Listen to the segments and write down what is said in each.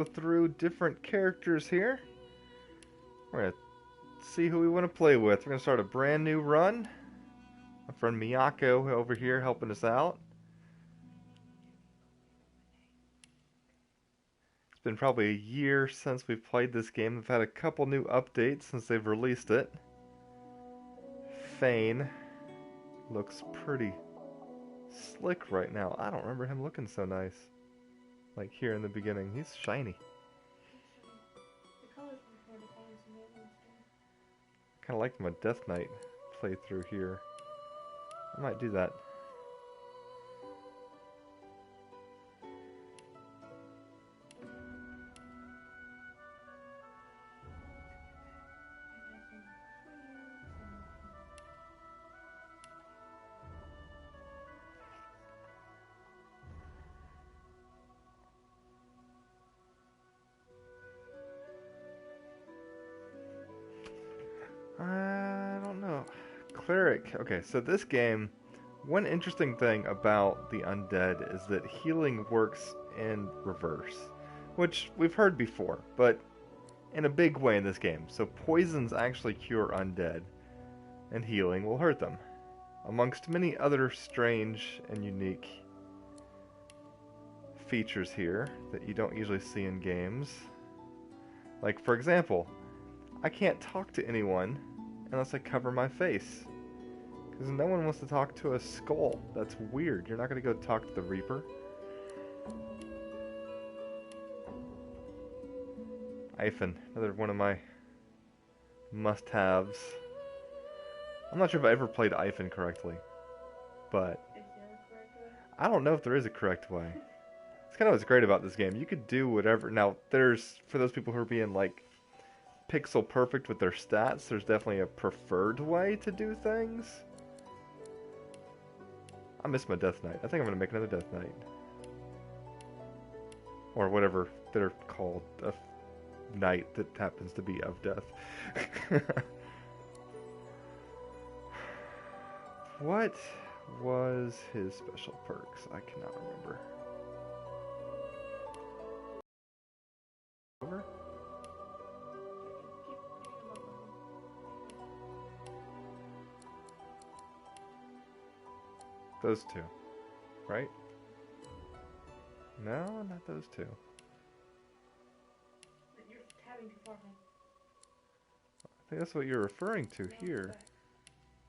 Go through different characters here. We're going to see who we want to play with. We're going to start a brand new run. My friend Miyako over here helping us out. It's been probably a year since we've played this game. We've had a couple new updates since they've released it. Fane looks pretty slick right now. I don't remember him looking so nice. Like here in the beginning. He's shiny. Kind of like my Death Knight playthrough here. I might do that. I don't know. Cleric. Okay, so this game, one interesting thing about the undead is that healing works in reverse, which we've heard before, but in a big way in this game. So poisons actually cure undead, and healing will hurt them, amongst many other strange and unique features here that you don't usually see in games. Like, for example, I can't talk to anyone unless I cover my face. Because no one wants to talk to a skull. That's weird. You're not going to go talk to the Reaper. Iphon, another one of my must-haves. I'm not sure if I ever played Iphon correctly. But I don't know if there is a correct way. It's kind of what's great about this game. You could do whatever. Now, there's, for those people who are being like pixel perfect with their stats, there's definitely a preferred way to do things. I miss my Death Knight. I think I'm going to make another Death Knight. Or whatever they're called. A knight that happens to be of death. What was his special perks? I cannot remember. Over? Those two, right? No, not those two. You're tabbing too far, man. I think that's what you're referring to here.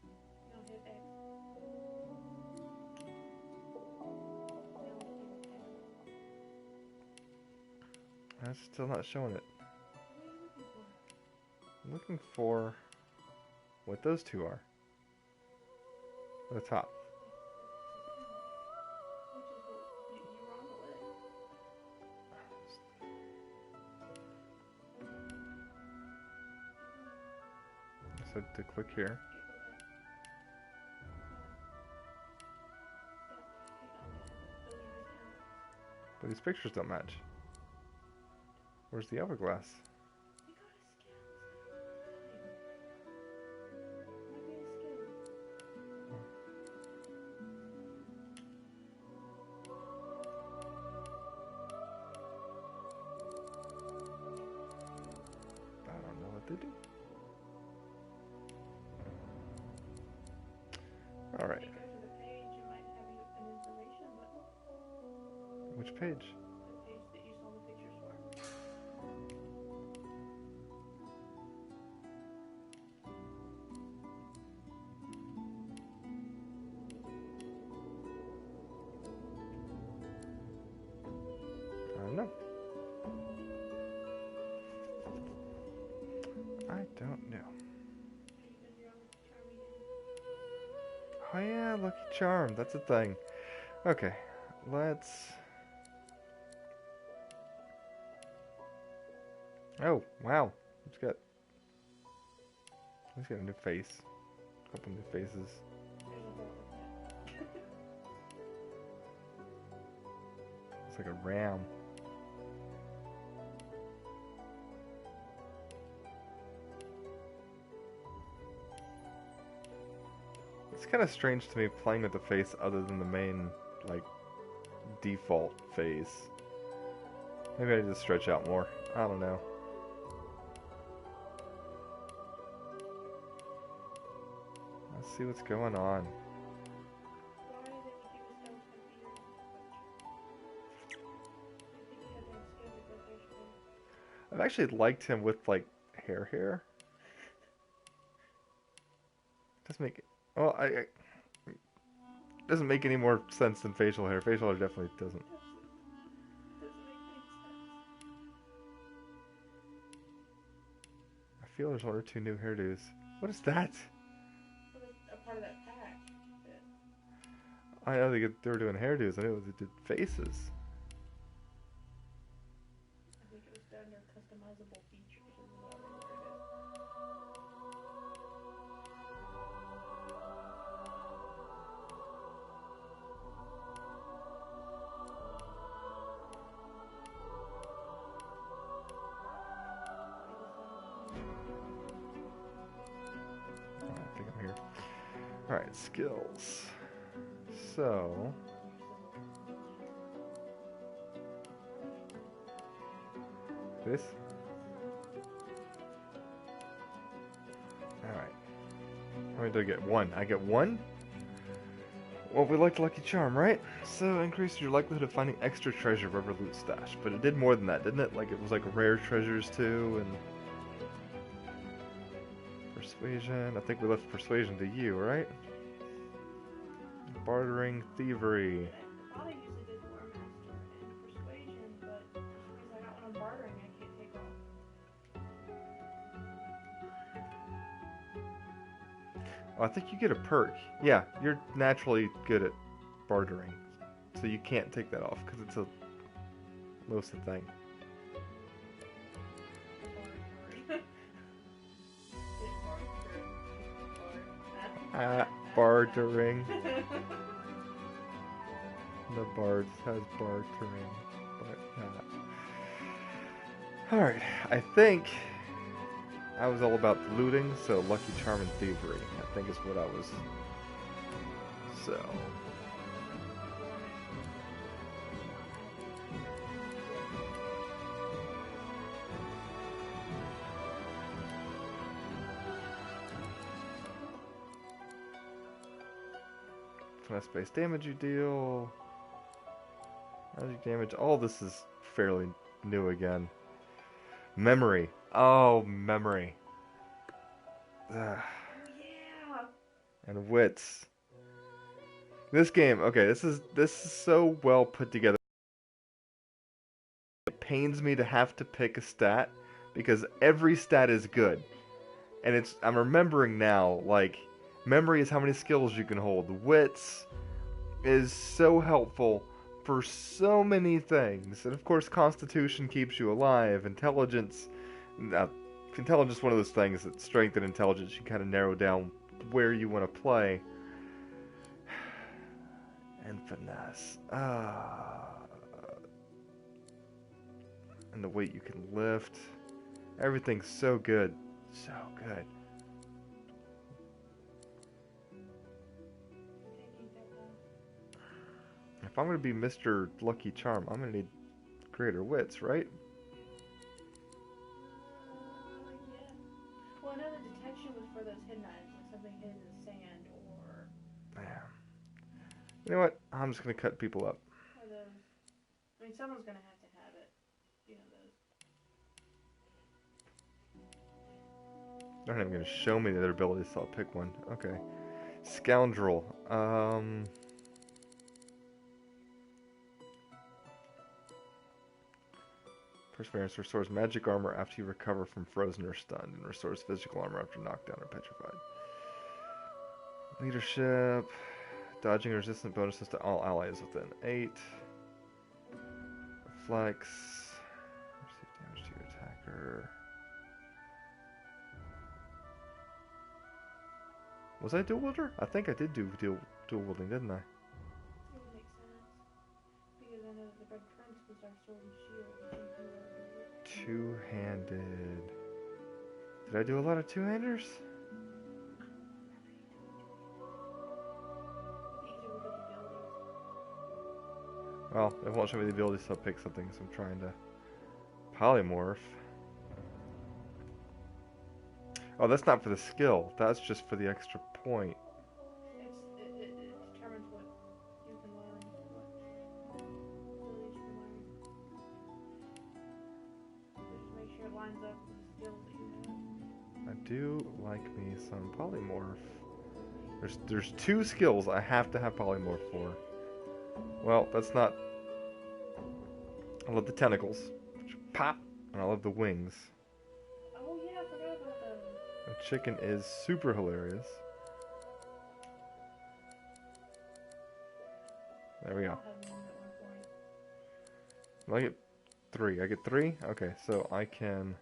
You don't hit X. That's still not showing it. What are you looking for? I'm looking for what those two are. At the top. Which is what you were on the list. So to click here. But these pictures don't match. Where's the hourglass? You got a skill. Maybe a skill. I don't know what they do. Alright. If you go to the page, you might have an information button. Which page? The page that you saw the pictures for. I don't know. I don't know. Oh yeah, Lucky Charm. That's a thing. Okay, let's... Oh, wow. He's got a new face. A couple new faces. It's like a ram. It's kind of strange to me playing with the face other than the main, like, default face. Maybe I need to stretch out more. I don't know. Let's see what's going on. Why did we keep his nose and beard? I think he had to escape the rotation. I've actually liked him with like hair. Doesn't make well, I doesn't make any more sense than facial hair. Facial hair definitely doesn't. Doesn't make any sense. I feel there's one or two new hairdos. What is that? Well, that's a part of that pack. That I know they were doing hairdos. I knew they did faces. I think it was done their customizable features or whatever it is. I think I'm here. Alright, skills. So, this. Alright. How many do I get? One. I get one? Well, we liked Lucky Charm, right? So, increase your likelihood of finding extra treasure wherever loot stash. But it did more than that, didn't it? Like, it was like rare treasures too, and persuasion. I think we left persuasion to you, right? Bartering, thievery. I thought I usually did War Master and Persuasion, but for some reason I got one on bartering I can't take off. Oh, I think you get a perk. Yeah, you're naturally good at bartering, so you can't take that off because it's a most of the thing. Bartering. The bard has bartering, but alright, I think I was all about the looting, so Lucky Charm and Thievery, I think is what I was. So. Finesse based damage you deal. Magic damage. All this is fairly new again. Memory. Oh, memory. Ugh. Yeah. And wits. This game, okay, this is so well put together. It pains me to have to pick a stat because every stat is good. And I'm remembering now, like, memory is how many skills you can hold. Wits is so helpful for so many things. And of course, Constitution keeps you alive. Intelligence is one of those things that strength and intelligence you kind of narrow down where you want to play. And finesse. And the weight you can lift. Everything's so good. So good. If I'm going to be Mr. Lucky Charm, I'm going to need greater wits, right? Yeah. Well, I know the detection was for those hidden items, like something hidden in the sand, or Yeah. You know what? I'm just going to cut people up. or those. I mean, someone's gonna have to have it. You know those. They're not even going to show me the other abilities, so I'll pick one. Okay. Scoundrel. Perseverance restores magic armor after you recover from frozen or stunned, and restores physical armor after knocked down or petrified. Leadership. Dodging resistant bonuses to all allies within 8. Reflex. Receive damage to your attacker. Was I dual wielder? I think I did do dual wielding, didn't I? It would make sense because I know that the Red Prince was our sword and shield. Two-handed. Did I do a lot of two-handers? Well, it won't show me the ability, so I'll pick something, so I'm trying to Polymorph. Oh, that's not for the skill. That's just for the extra point. It determines what you can learn, what abilities you can learn. So just make sure it lines up with the skills that you have. I do like me some Polymorph. There's two skills I have to have Polymorph for. Well, that's not... I love the tentacles, which pop, and I love the wings. Oh yeah, I forgot about those. The chicken is super hilarious. There we go. I'll have one at one point. Well, I get 3. I get 3? Okay, so I can...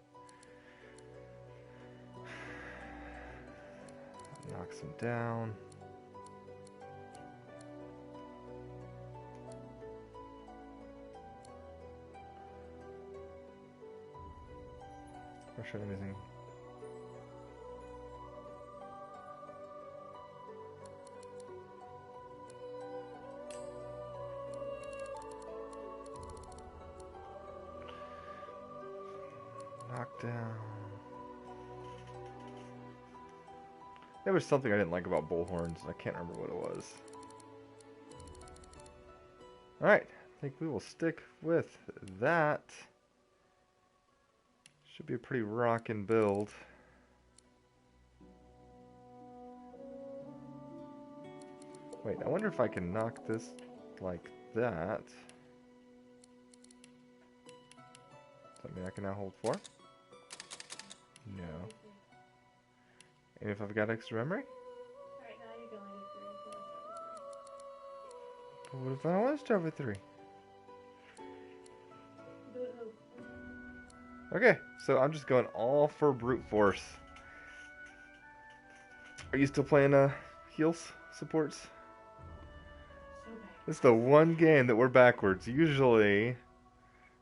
knock some down. Or should I using? Knock down. There was something I didn't like about bullhorns. I can't remember what it was. Alright, I think we will stick with that. Should be a pretty rockin' build. Wait, I wonder if I can knock this like that. Does that mean I can now hold 4? No. And if I've got extra memory? Right now you can only do 3, so But what if I don't want to start with 3? Boo-hoo. Okay, so I'm just going all for brute force. Are you still playing heals supports? So bad. This is the one game that we're backwards. Usually,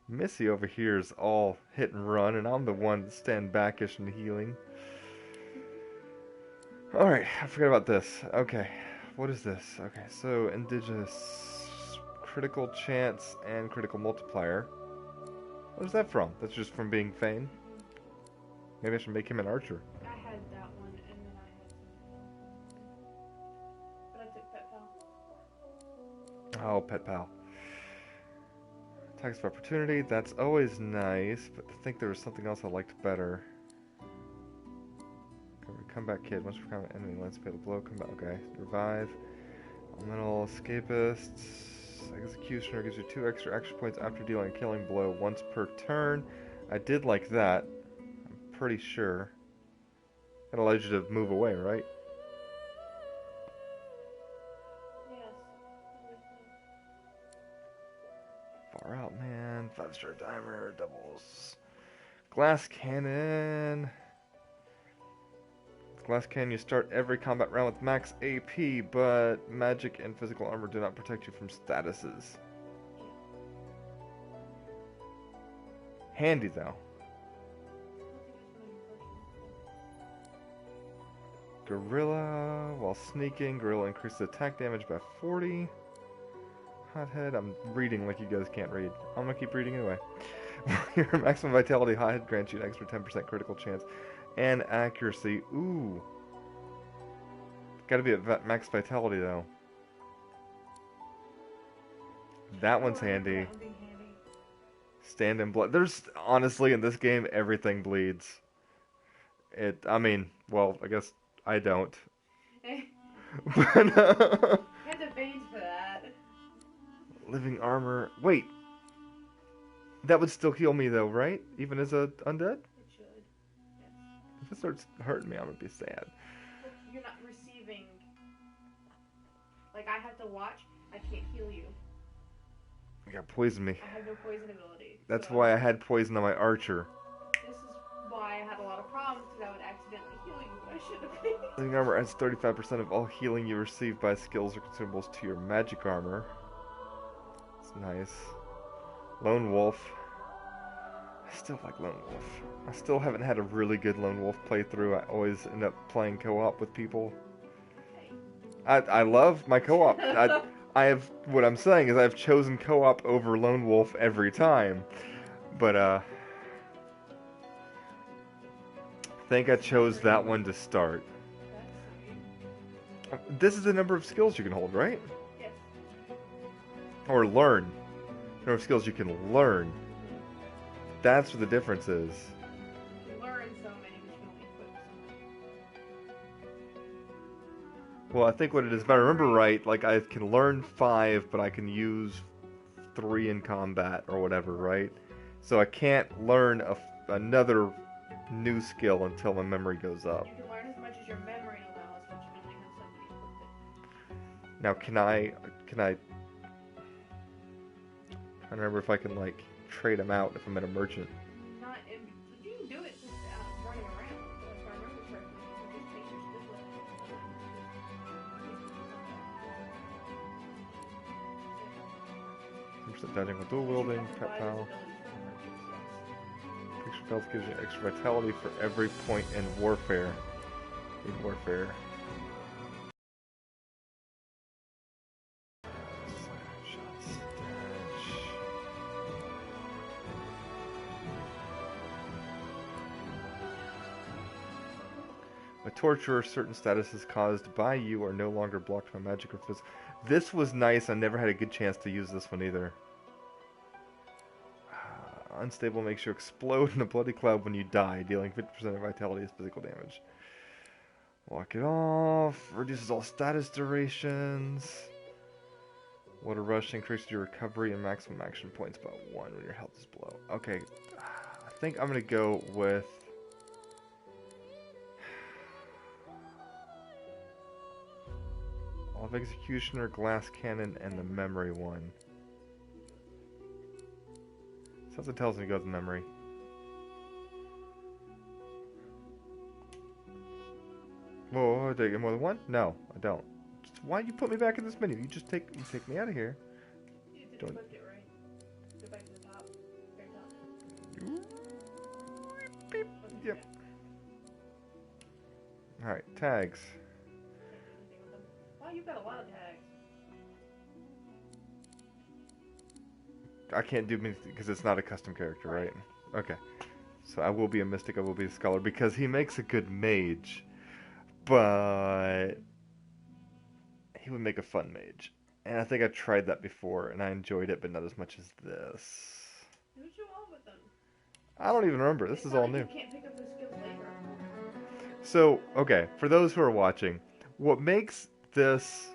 Missy over here is all hit and run, and I'm the one that stand backish and healing. Alright, I forgot about this. Okay, what is this? Okay, so indigenous critical chance and critical multiplier. What is that from? That's just from being Fane? Maybe I should make him an archer. I had that one, and then I had something else. But I took Pet Pal. Oh, Pet Pal. Attacks of opportunity, that's always nice, but I think there was something else I liked better. Comeback kid, once per combat enemy lands a fatal blow, combat, okay. Revive. Elemental escapists. Executioner gives you 2 extra action points after dealing a killing blow once per turn. I did like that. I'm pretty sure. It allows you to move away, right? Yes. Far out, man. 5-star dimer, doubles. Glass cannon. Glass cannon, you start every combat round with max AP, but magic and physical armor do not protect you from statuses. Handy though. Gorilla, while sneaking, Gorilla increases attack damage by 40. Hothead, I'm reading like you guys can't read. I'm gonna keep reading anyway. Your maximum vitality Hothead grants you an extra 10% critical chance and accuracy. Ooh. Gotta be at max vitality though. That one's handy. That would be handy. Stand in blood. There's honestly in this game everything bleeds. I mean, well, I guess I don't. But You had to bait for that. living armor. Wait. That would still heal me though, right? Even as a undead? It should. Yes. If it starts hurting me, I'm gonna be sad. But you're not receiving. Like, I have to watch. I can't heal you. You got poison me. I have no poison ability. That's so why I had poison on my archer. This is why I had a lot of problems, because I would accidentally heal you, but I shouldn't have been. Living armor adds 35% of all healing you receive by skills or consumables to your magic armor. It's nice. Lone Wolf. I still like Lone Wolf. I still haven't had a really good Lone Wolf playthrough. I always end up playing co-op with people. I love my co-op. What I'm saying is I've chosen co-op over Lone Wolf every time. But, think I chose that one to start. That's sweet. This is the number of skills you can hold, right? Yes. Or learn. Number of skills you can learn. That's what the difference is. You learn so many, but you can only equip so many. Well, I think what it is, if I remember right, like I can learn 5, but I can use 3 in combat or whatever, right? So I can't learn another new skill until my memory goes up. You can learn as much as your memory allows, but you can only have so many equipped. Now, can I remember if I can like trade them out if I'm at a merchant? Not in, you can do it just running around. So if I remember correctly, you can just take your skill level. 100% dodging with dual wielding, pet pal. Picture spells gives you extra vitality for every point in warfare. In warfare. Shots, dash. A torture, certain statuses caused by you are no longer blocked by magic or physical. This was nice. I never had a good chance to use this one either. Unstable makes you explode in a bloody cloud when you die, dealing 50% of vitality as physical damage. Walk it off. Reduces all status durations. Water Rush increases your recovery and maximum action points by 1 when your health is below. Okay, I think I'm going to go with... All of Executioner, Glass Cannon, and the Memory one. Something tells me to go with the Memory. Whoa, did I get more than one? No, I don't. Why do you put me back in this menu? You take me out of here. You didn't click it right. Go back to the top. Very top. Beep. Yep. Alright, tags. Wow, you've got a lot of tags. I can't do Mystic because it's not a custom character, right? Okay. So I will be a Mystic, I will be a Scholar, because he makes a good mage. But he would make a fun mage. And I think I tried that before, and I enjoyed it, but not as much as this. Who'd you on with them? I don't even remember. This is all new. You can't pick up those skills later. So, okay, for those who are watching, what makes this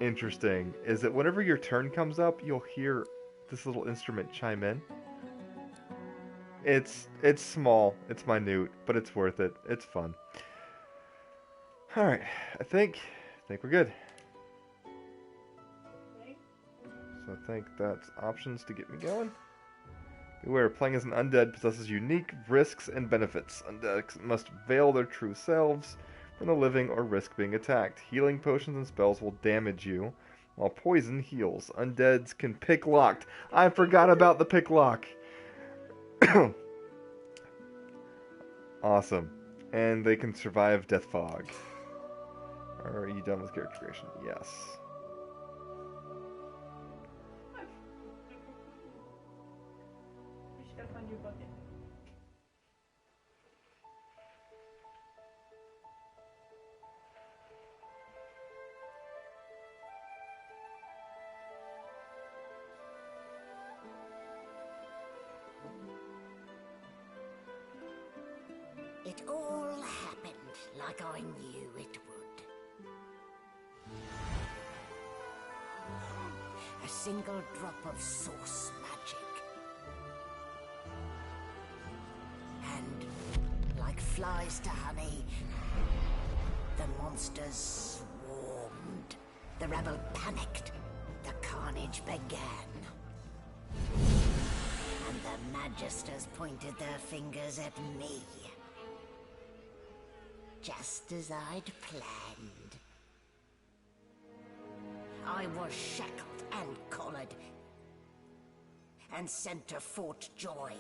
interesting is that whenever your turn comes up, you'll hear this little instrument chime in. It's small, it's minute, but it's worth it. It's fun. All right, I think we're good. Okay. So I think that's options to get me going. Beware, playing as an undead possesses unique risks and benefits. Undead must veil their true selves from the living or risk being attacked. Healing potions and spells will damage you, while poison heals. Undeads can pick locked. I forgot about the pick lock. Awesome. And they can survive Death Fog. Are you done with character creation? Yes. You just gotta find your bucket. It all happened like I knew it would. A single drop of source magic. And, like flies to honey, the monsters swarmed. The rebel panicked. The carnage began. And the magisters pointed their fingers at me. Just as I'd planned. I was shackled and collared, and sent to Fort Joy.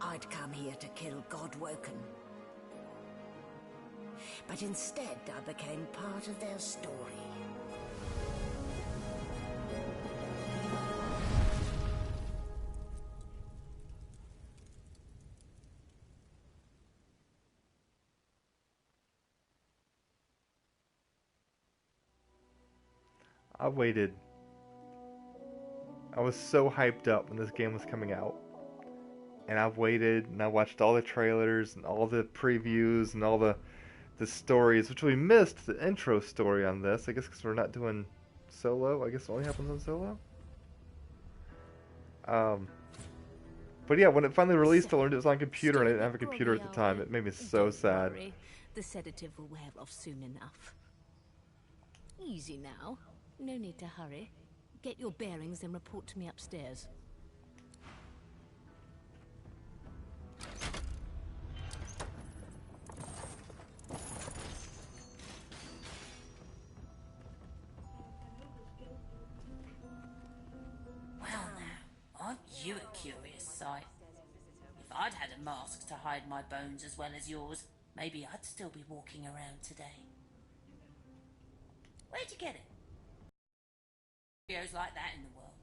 I'd come here to kill Godwoken. But instead I became part of their story. I waited. I was so hyped up when this game was coming out. And I waited and I watched all the trailers and all the previews and all the stories, which we missed the intro story on this. I guess because we're not doing solo. I guess it only happens on solo. But yeah, when it finally released, I learned it was on computer and I didn't have a computer at the time. It made me so sad. Worry. The sedative will wear off soon enough. Easy now. No need to hurry. Get your bearings and report to me upstairs. Well now, aren't you a curious sight? If I'd had a mask to hide my bones as well as yours, maybe I'd still be walking around today. Where'd you get it? Videos like that in the world.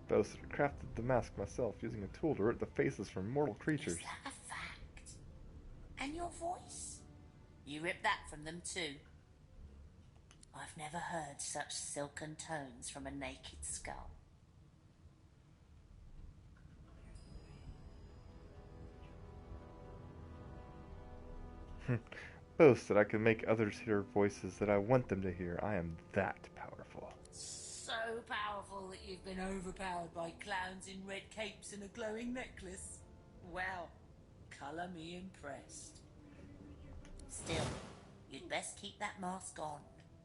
Boasted I crafted the mask myself using a tool to rip the faces from mortal creatures. Is that a fact? And your voice? You ripped that from them too. I've never heard such silken tones from a naked skull. Boast that I can make others hear voices that I want them to hear. I am that powerful. So powerful that you've been overpowered by clowns in red capes and a glowing necklace. Well, colour me impressed. Still, you'd best keep that mask on.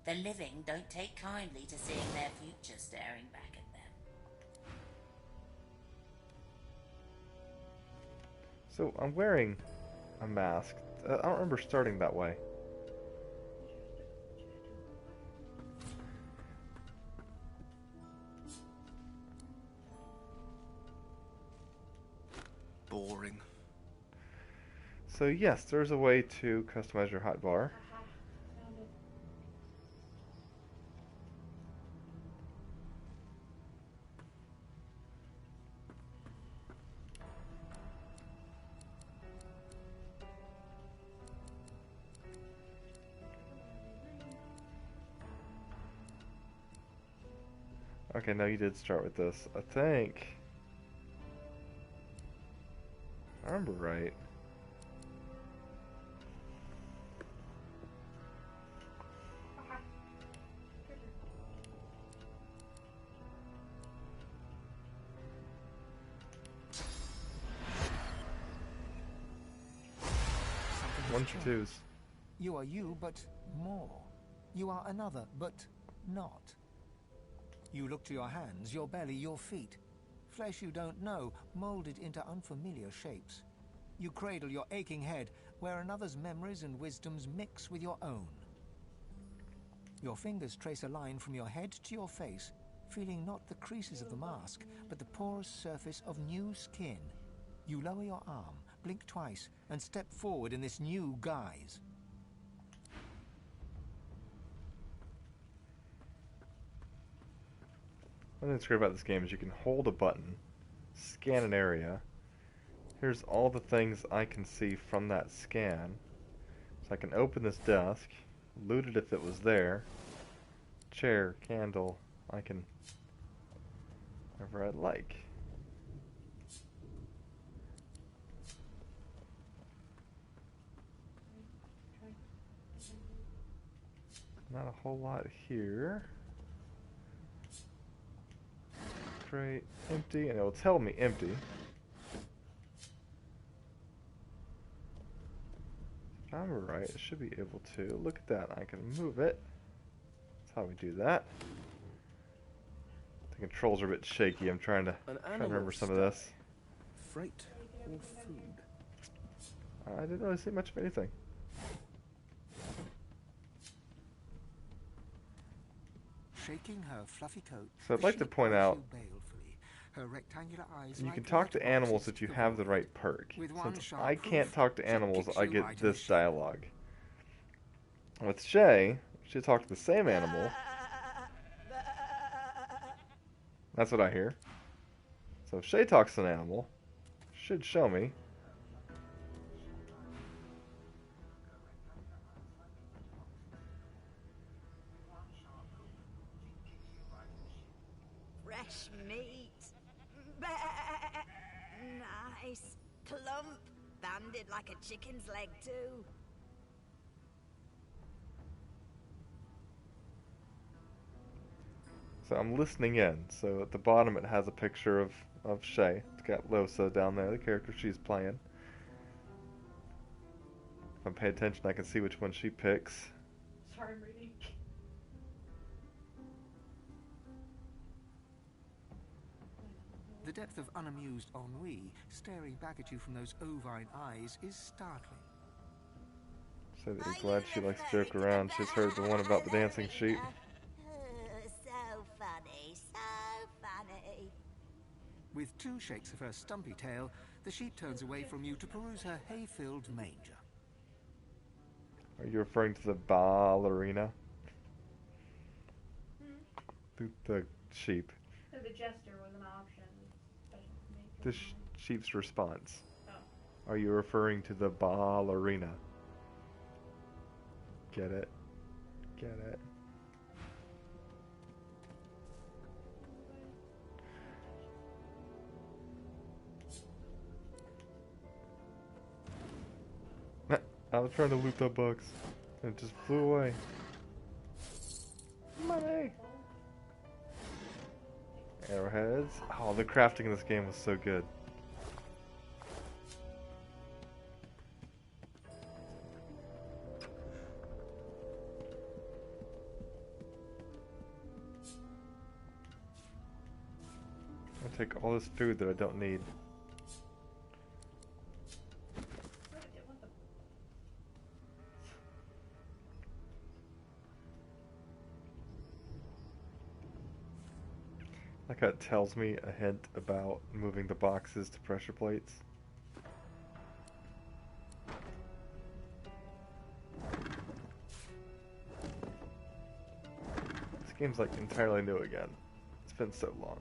The living don't take kindly to seeing their future staring back at them. So I'm wearing a mask. I don't remember starting that way. Boring. So yes, there's a way to customize your hotbar. Aha, found it. Okay, no, you did start with this. I think. I remember right. Aha. Something has Ones or changed. twos. You are you, but more. You are another, but not. You look to your hands, your belly, your feet. Flesh you don't know, molded into unfamiliar shapes. You cradle your aching head, where another's memories and wisdoms mix with your own. Your fingers trace a line from your head to your face, feeling not the creases of the mask, but the porous surface of new skin. You lower your arm, blink twice, and step forward in this new guise. One thing that's great about this game is you can hold a button, scan an area. Here's all the things I can see from that scan. So I can open this desk, loot it if it was there. Chair, candle, I can whatever I'd like. Not a whole lot here. Crate, empty, and it will tell me empty. If I'm right, it should be able to. Look at that, I can move it. That's how we do that. The controls are a bit shaky. I'm trying to remember some of this. Freight or food? I didn't really see much of anything. Shaking her fluffy coat, So I'd like she to point out balefully, her rectangular eyes you like can talk to letterboxes animals if you to have the void. right perk. With one Since sharp I can't proof, talk to she animals, kicks I you get right in the this shin. dialogue. With Shay, she talked to the same animal. That's what I hear. So if Shay talks to an animal, should show me. Fresh meat. Nice. Plump. Banded like a chicken's leg, too. So I'm listening in. So at the bottom it has a picture of Shay. It's got Losa down there, the character she's playing. If I pay attention, I can see which one she picks. Sorry, I'm reading. The depth of unamused ennui staring back at you from those ovine eyes is startling. So that you're glad she likes to joke around. She's heard the one about the dancing sheep. So funny, so funny. With 2 shakes of her stumpy tail, the sheep turns away from you to peruse her hay-filled manger. Are you referring to the ballerina? The sheep. So the jester was an option. The sheep's response. Oh. Are you referring to the ballerina? Get it? Get it? I was trying to loot that box. And it just flew away. Money! Arrowheads. Oh, the crafting in this game was so good. I'll take all this food that I don't need. Like that tells me a hint about moving the boxes to pressure plates. This game's like entirely new again. It's been so long.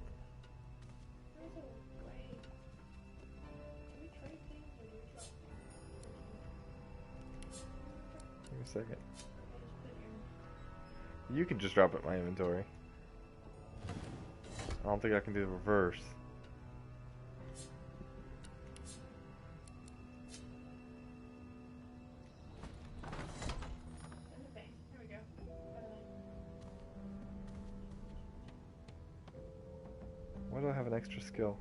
Give me a second. You can just drop it in my inventory. I don't think I can do the reverse. There we go. Why do I have an extra skill?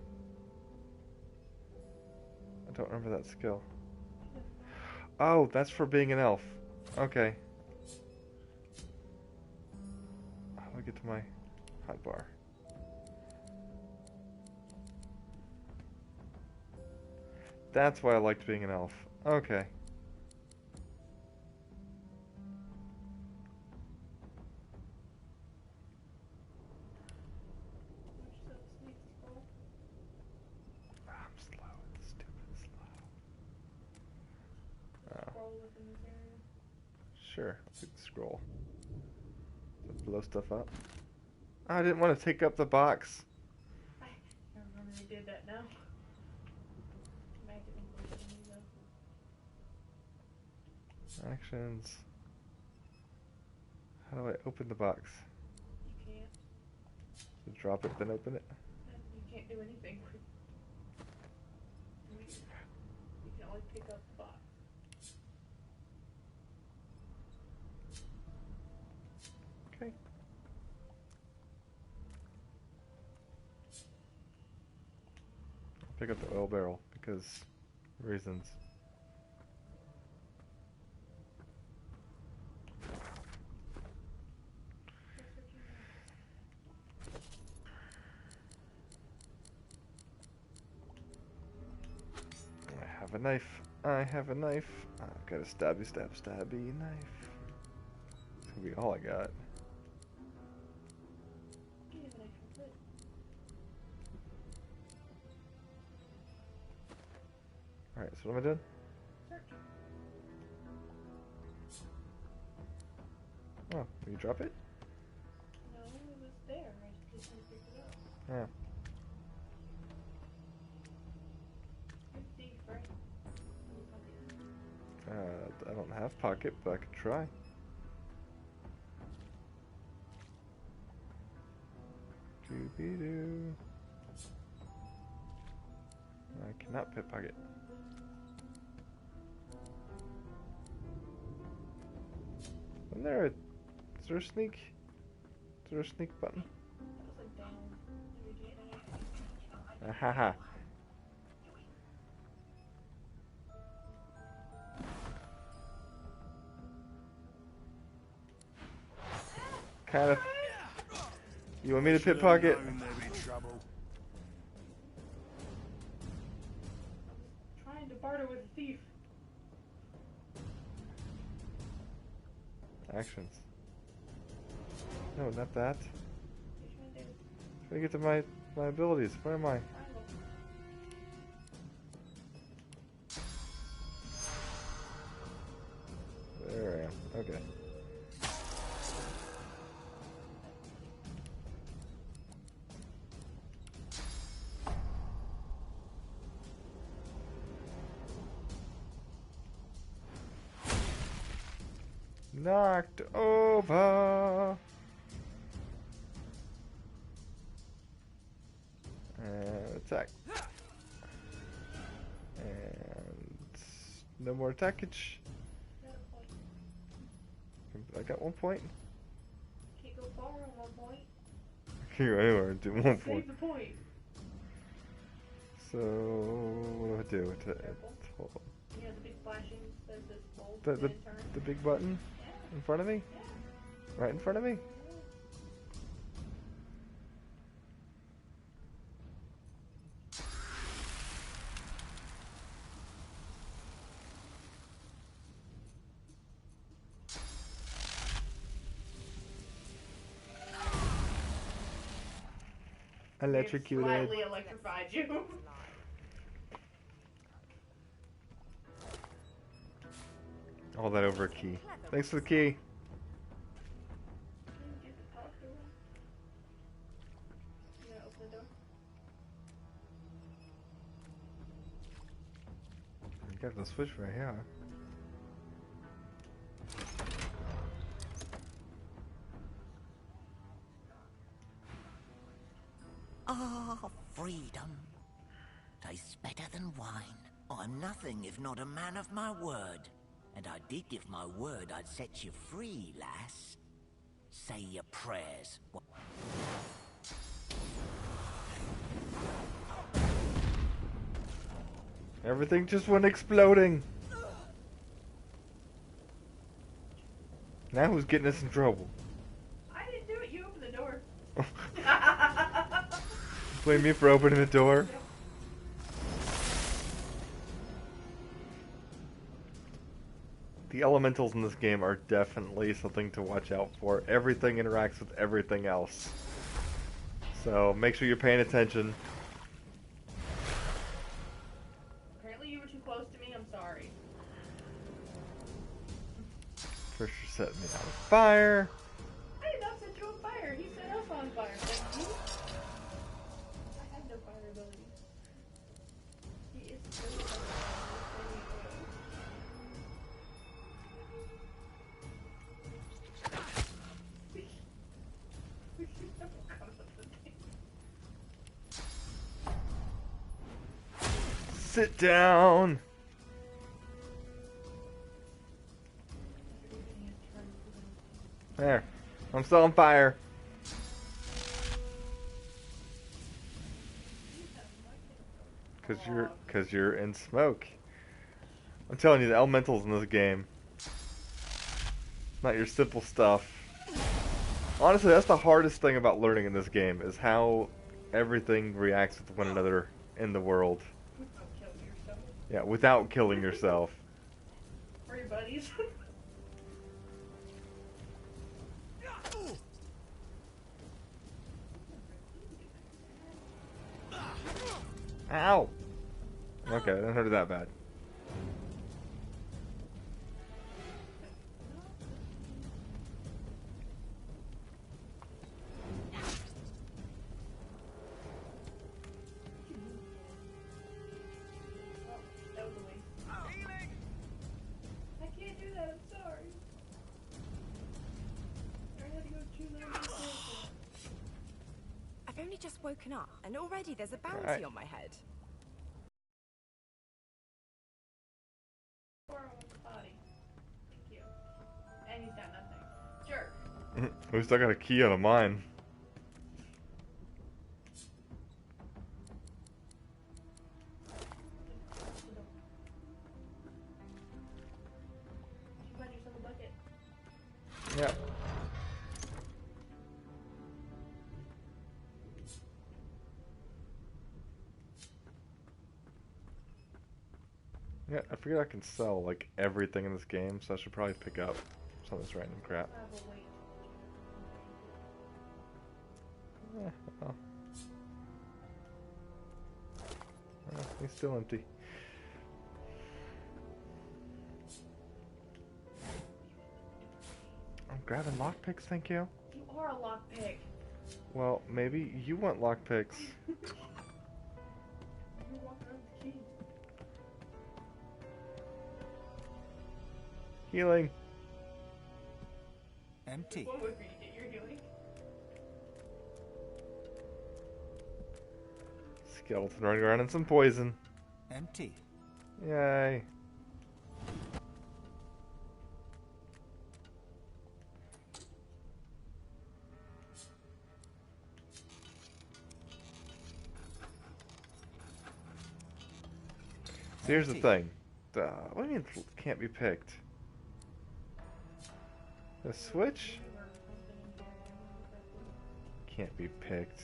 I don't remember that skill. Oh, that's for being an elf. Okay. How do I get to my hotbar? That's why I liked being an elf. Okay. I'm slow. Stupid slow. Scroll within this area. Sure. I'll take the scroll. Does it blow stuff up? I didn't want to take up the box. I remember they did that now. Actions. How do I open the box? You can't. So drop it, then open it? You can't do anything. You can only pick up the box. Okay. Pick up the oil barrel because reasons. I have a knife. I have a knife. I've got a stabby knife. It's gonna be all I got. You have an extra clip. Alright, so what am I doing? Search. Oh, will you drop it? No, it was there. I just didn't pick it up. Yeah. Thief, right? I don't have pocket, but I could try. Doo-be-doo. I cannot pickpocket. Isn't there a... Is there a sneak? Is there a sneak button? That was like down. Ahaha. Kind of. You want me to pickpocket? Trying to barter with a thief. Actions. No, not that. What you trying to do? Trying to get to my abilities. Where am I? Triangle. There I am. Okay. Knocked over. And attack. And no more attackage. Got a point. I got 1 point. Can't go far on 1 point. Can't go anywhere to 1 point. Save the point. So what do I do? Careful. Hold on. You know the big flashing says this bolt and The turn? the big button in front of me? Yeah. Right in front of me? Electrocuted. Slightly electrified you. All that over a key. Thanks for the key. Get to talk to him. You gonna open the door? You got the switch right here. Ah, freedom. Tastes better than wine. I'm nothing if not a man of my word. And I did give my word I'd set you free, lass. Say your prayers. Everything just went exploding. Now who's getting us in trouble? I didn't do it. You opened the door. Blame me for opening the door. The elementals in this game are definitely something to watch out for. Everything interacts with everything else. So make sure you're paying attention. Apparently you were too close to me. I'm sorry. First you're setting me on fire. I did not set you on fire. He set us on fire. Thank you. I have no fire ability. He is really fire. Sit down. There. I'm still on fire. Cause you're in smoke. I'm telling you, the elementals in this game. Not your simple stuff. Honestly, that's the hardest thing about learning in this game, is how everything reacts with one another in the world. Without killing yourself. Yeah, without killing yourself. Or your buddies. Ow! Okay, that didn't hurt that bad. only just woken up, and already there's a bounty Right. on my head. Body. Thank you. And he's got nothing. Jerk. At least I got a key out of mine. You find yourself a bucket. Yeah. Yeah, I figured I can sell like everything in this game, so I should probably pick up some of this random crap. I have a weight. Yeah, well. Well, he's still empty. I'm grabbing lockpicks, thank you. You are a lockpick. Well, maybe you want lockpicks. You're walking around with the key. Healing. Empty. What would you get your healing? Skeleton running around in some poison. Empty. Yay. So here's the thing. What do you mean it can't be picked? The switch? Can't be picked.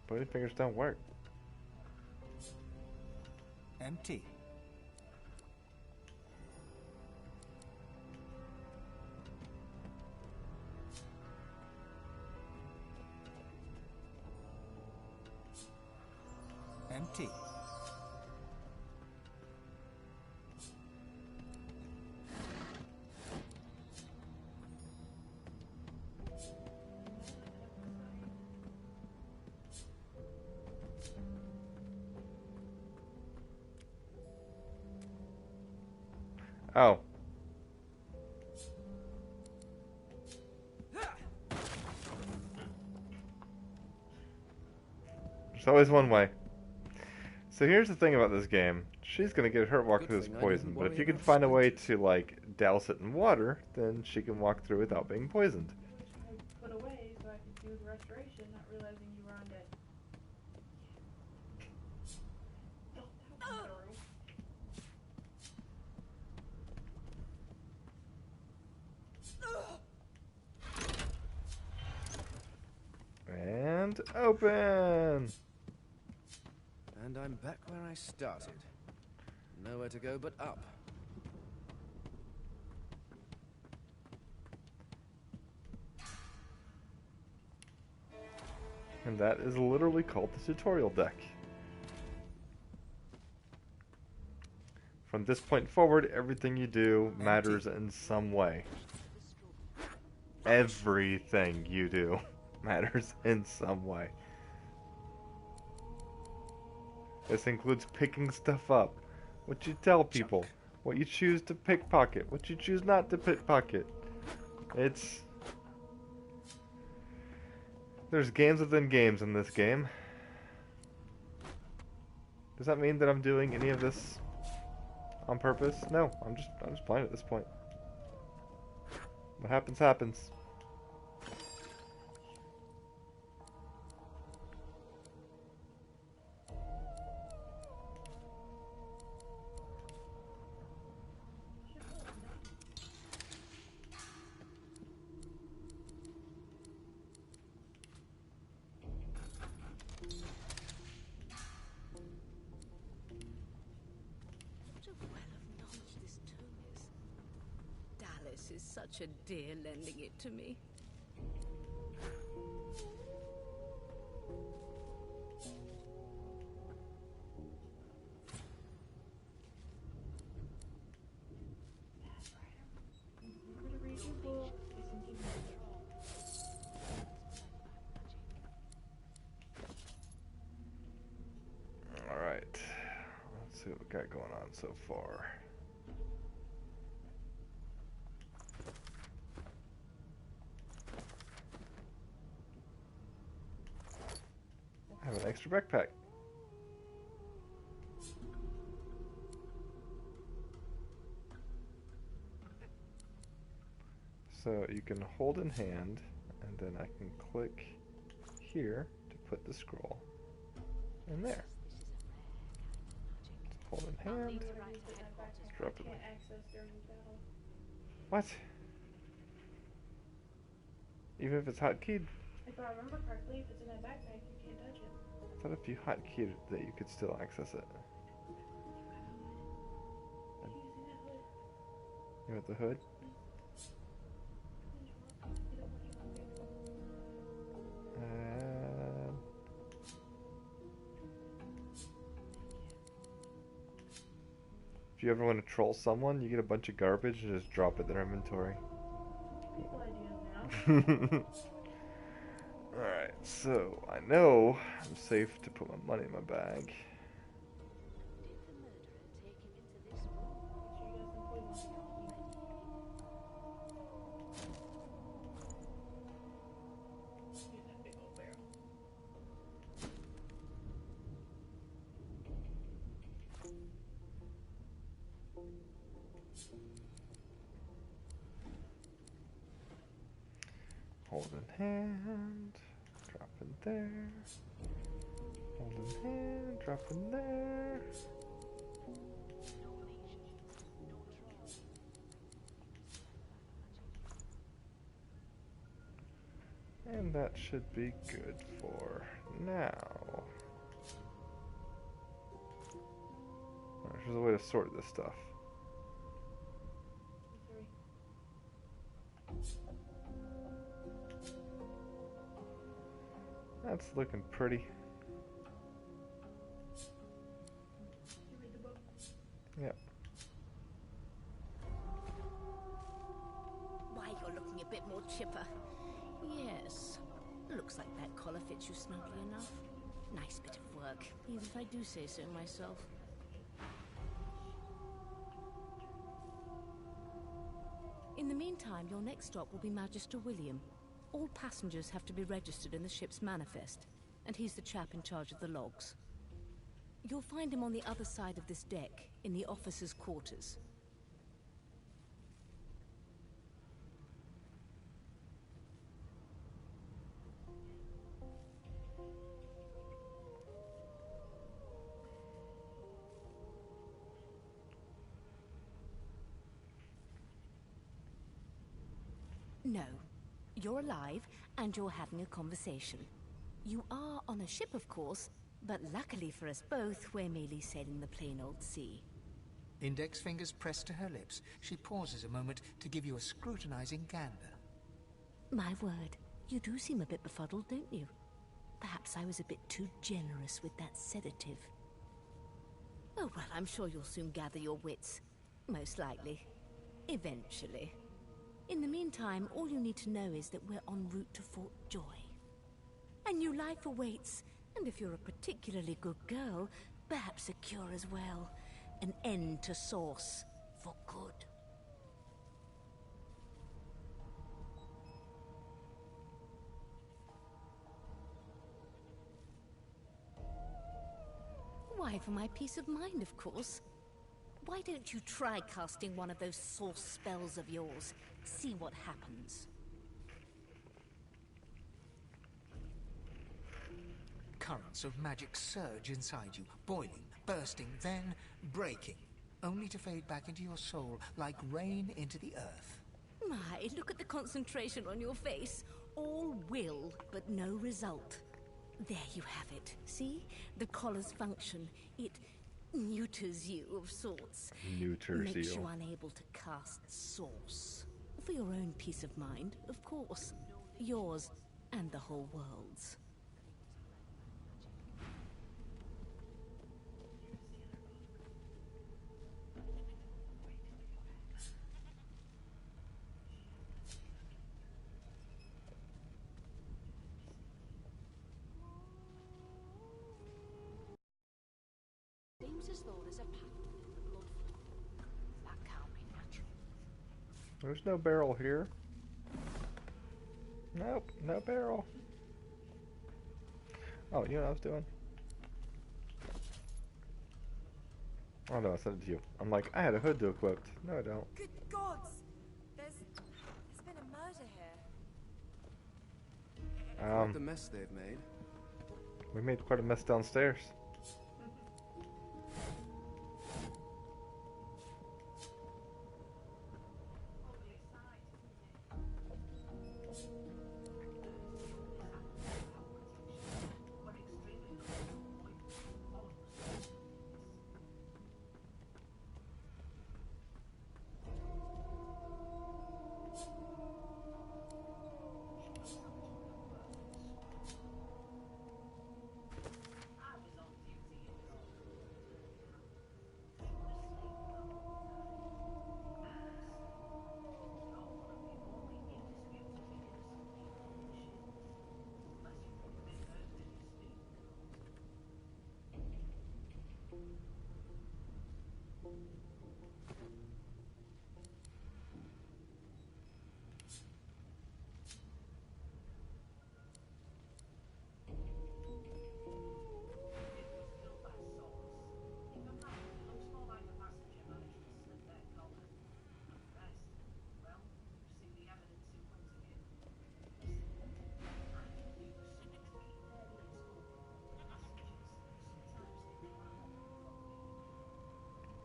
Button fingers don't work. Empty. Empty. Oh. There's always one way. So here's the thing about this game. She's gonna get hurt walking through this poison, but if you can find a way to, like, douse it in water, then she can walk through without being poisoned. Which I put away so I could do the restoration, not realizing you were undead. Oh, that was And open! And I'm back where I started. Nowhere to go but up. And that is literally called the tutorial deck. From this point forward, everything you do matters in some way. Everything you do matters in some way. This includes picking stuff up, what you tell people, what you choose to pickpocket, what you choose not to pickpocket. There's games within games in this game. Does that mean that I'm doing any of this on purpose? No, I'm just playing at this point. What happens, happens. What a well of knowledge this tome is. Dallas is such a dear lending it to me. Remember to read your book. Listen to me. Alright. Let's see what we got going on so far. an extra backpack. So you can hold in hand, and then I can click here to put the scroll in there. So hold in hand, drop it. Can't access during battle. What? Even if it's hotkeyed? If I remember correctly, if it's in that backpack, you can't touch it. I thought if you hotkeyed it that you could still access it. Using that hood. You want the hood? If you ever want to troll someone, you get a bunch of garbage and just drop it in their inventory. People ideas now. Alright, so I know I'm safe to put my money in my bag. Hold in hand, drop in there. Hold in hand, drop in there. And that should be good for now. There's a way to sort this stuff. That's looking pretty. Yep. Why, you're looking a bit more chipper. Yes. Looks like that collar fits you snugly enough. Nice bit of work, even if I do say so myself. In the meantime, your next stop will be Magister William. All passengers have to be registered in the ship's manifest, and he's the chap in charge of the logs. You'll find him on the other side of this deck, in the officers' quarters. No. You're alive, and you're having a conversation. You are on a ship, of course, but luckily for us both, we're merely sailing the plain old sea. Index fingers pressed to her lips, she pauses a moment to give you a scrutinizing gander. My word, you do seem a bit befuddled, don't you? Perhaps I was a bit too generous with that sedative. Oh, well, I'm sure you'll soon gather your wits. Most likely. Eventually. In the meantime, all you need to know is that we're en route to Fort Joy. A new life awaits, and if you're a particularly good girl, perhaps a cure as well. An end to Source, for good. Why, for my peace of mind, of course. Why don't you try casting one of those Source spells of yours? See what happens. Currents of magic surge inside you, boiling, bursting, then breaking, only to fade back into your soul like rain into the earth. My, look at the concentration on your face. All will, but no result. There you have it. See? The collar's function. It neuters you of sorts. Neuters Makes you. you unable to cast Source. For your own peace of mind, of course. Yours and the whole world's. Seems as though there's a pattern in the blood flow. That can't be natural. There's no barrel here. Nope, no barrel. Oh, you know what I was doing? Oh no, I sent it to you. I'm like, I had a hood to equip. No, I don't. Good gods! There's been a murder here. Quite the mess they've made. We made quite a mess downstairs.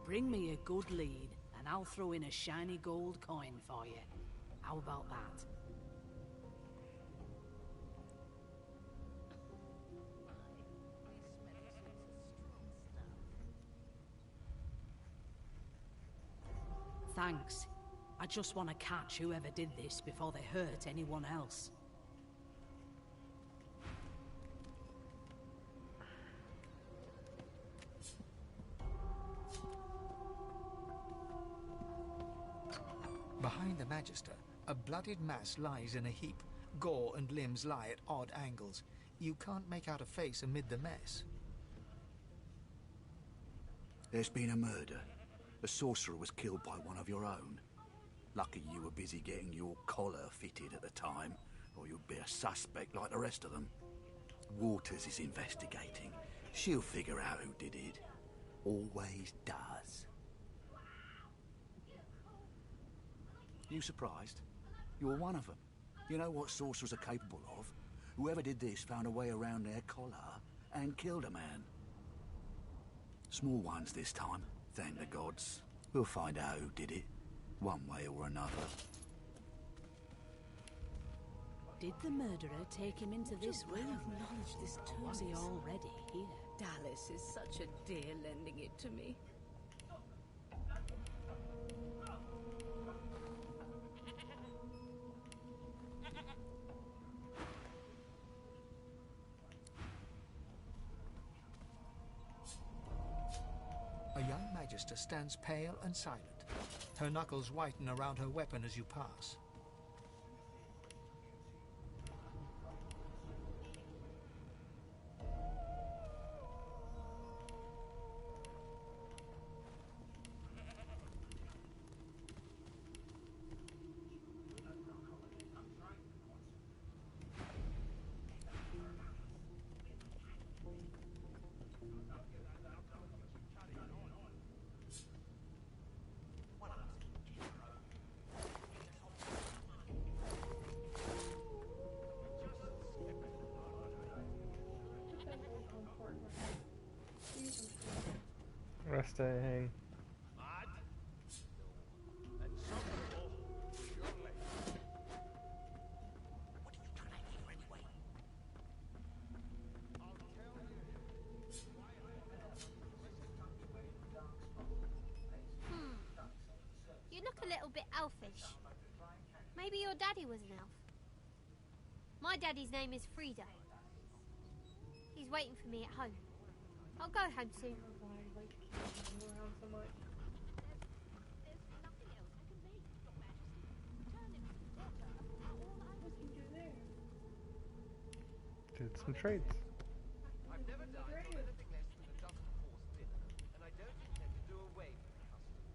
Bring me a good lead, and I'll throw in a shiny gold coin for you. How about that? Thanks. I just want to catch whoever did this before they hurt anyone else. Behind the Magister, a bloodied mass lies in a heap. Gore and limbs lie at odd angles. You can't make out a face amid the mess. There's been a murder. The sorcerer was killed by one of your own. Lucky you were busy getting your collar fitted at the time, or you'd be a suspect like the rest of them. Waters is investigating. She'll figure out who did it. Always does. You surprised? You're one of them. You know what sorcerers are capable of? Whoever did this found a way around their collar and killed a man. Small ones this time, thank the gods. We'll find out who did it, one way or another. Did the murderer take him into this Well room? acknowledged this Or was he too. already here? Dallas is such a dear lending it to me. A young Magister stands pale and silent. Her knuckles whiten around her weapon as you pass. Resting. You look a little bit elfish. Maybe your daddy was an elf. My daddy's name is Frida. He's waiting for me at home. I'll go home soon. Did some trades. I've never dined on anything less than a just-cause dinner, and I don't intend to do away with the custom.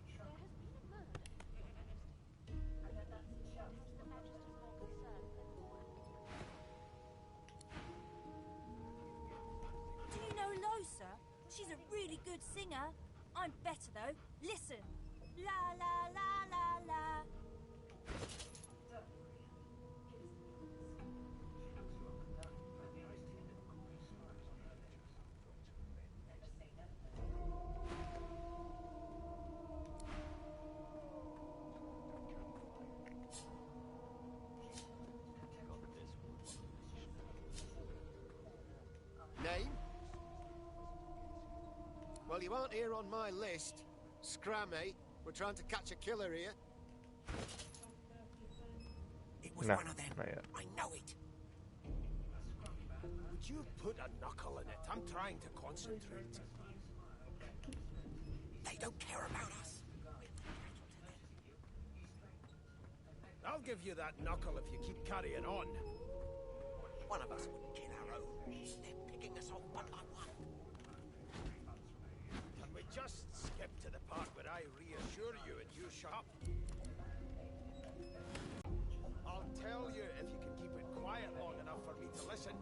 There has been a murder, Your Majesty. Perhaps the Magister's more concerned than your work. Do you know good singer. I'm better though. Listen. La la la la la. Name? Well, you aren't here on my list. Scram, eh? We're trying to catch a killer here. It was No, one of them. not yet. I know it. Would you put a knuckle in it? I'm trying to concentrate. They don't care about us. I'll give you that knuckle if you keep carrying on. One of us wouldn't kill our own. They're picking us off one by one. Can we just skip to the part where I reassure you and you shut up? I'll tell you if you can keep it quiet long enough for me to listen.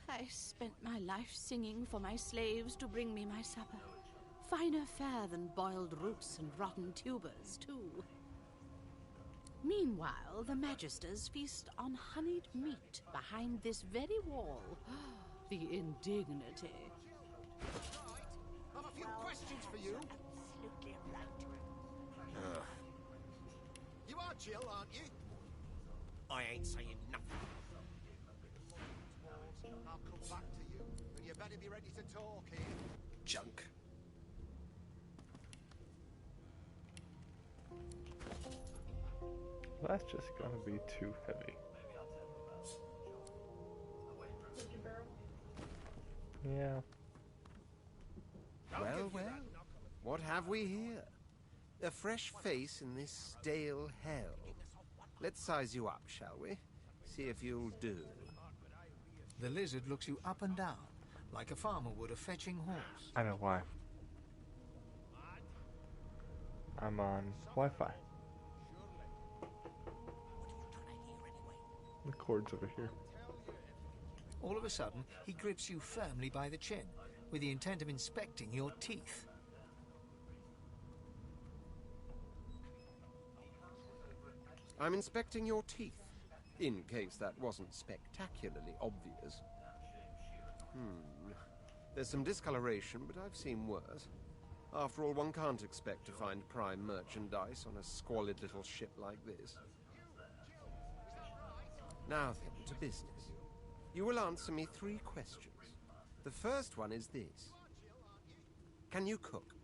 I spent my life singing for my slaves to bring me my supper. Finer fare than boiled roots and rotten tubers, too. Meanwhile, the Magisters feast on honeyed meat behind this very wall. The indignity. Right. I've a few questions for you. Absolutely right. You are Jill, aren't you? I ain't saying nothing. I'll come back to you, and you better be ready to talk here. Junk. That's just gonna be too heavy. Yeah. Well, well. What have we here? A fresh face in this stale hell. Let's size you up, shall we? See if you'll do. The lizard looks you up and down, like a farmer would a fetching horse. I know why. I'm on Wi-Fi. The cord's over here. All of a sudden, he grips you firmly by the chin, with the intent of inspecting your teeth. I'm inspecting your teeth, in case that wasn't spectacularly obvious. There's some discoloration, but I've seen worse. After all, one can't expect to find prime merchandise on a squalid little ship like this. Now then, to business. You will answer me 3 questions. The first one is this. Can you cook?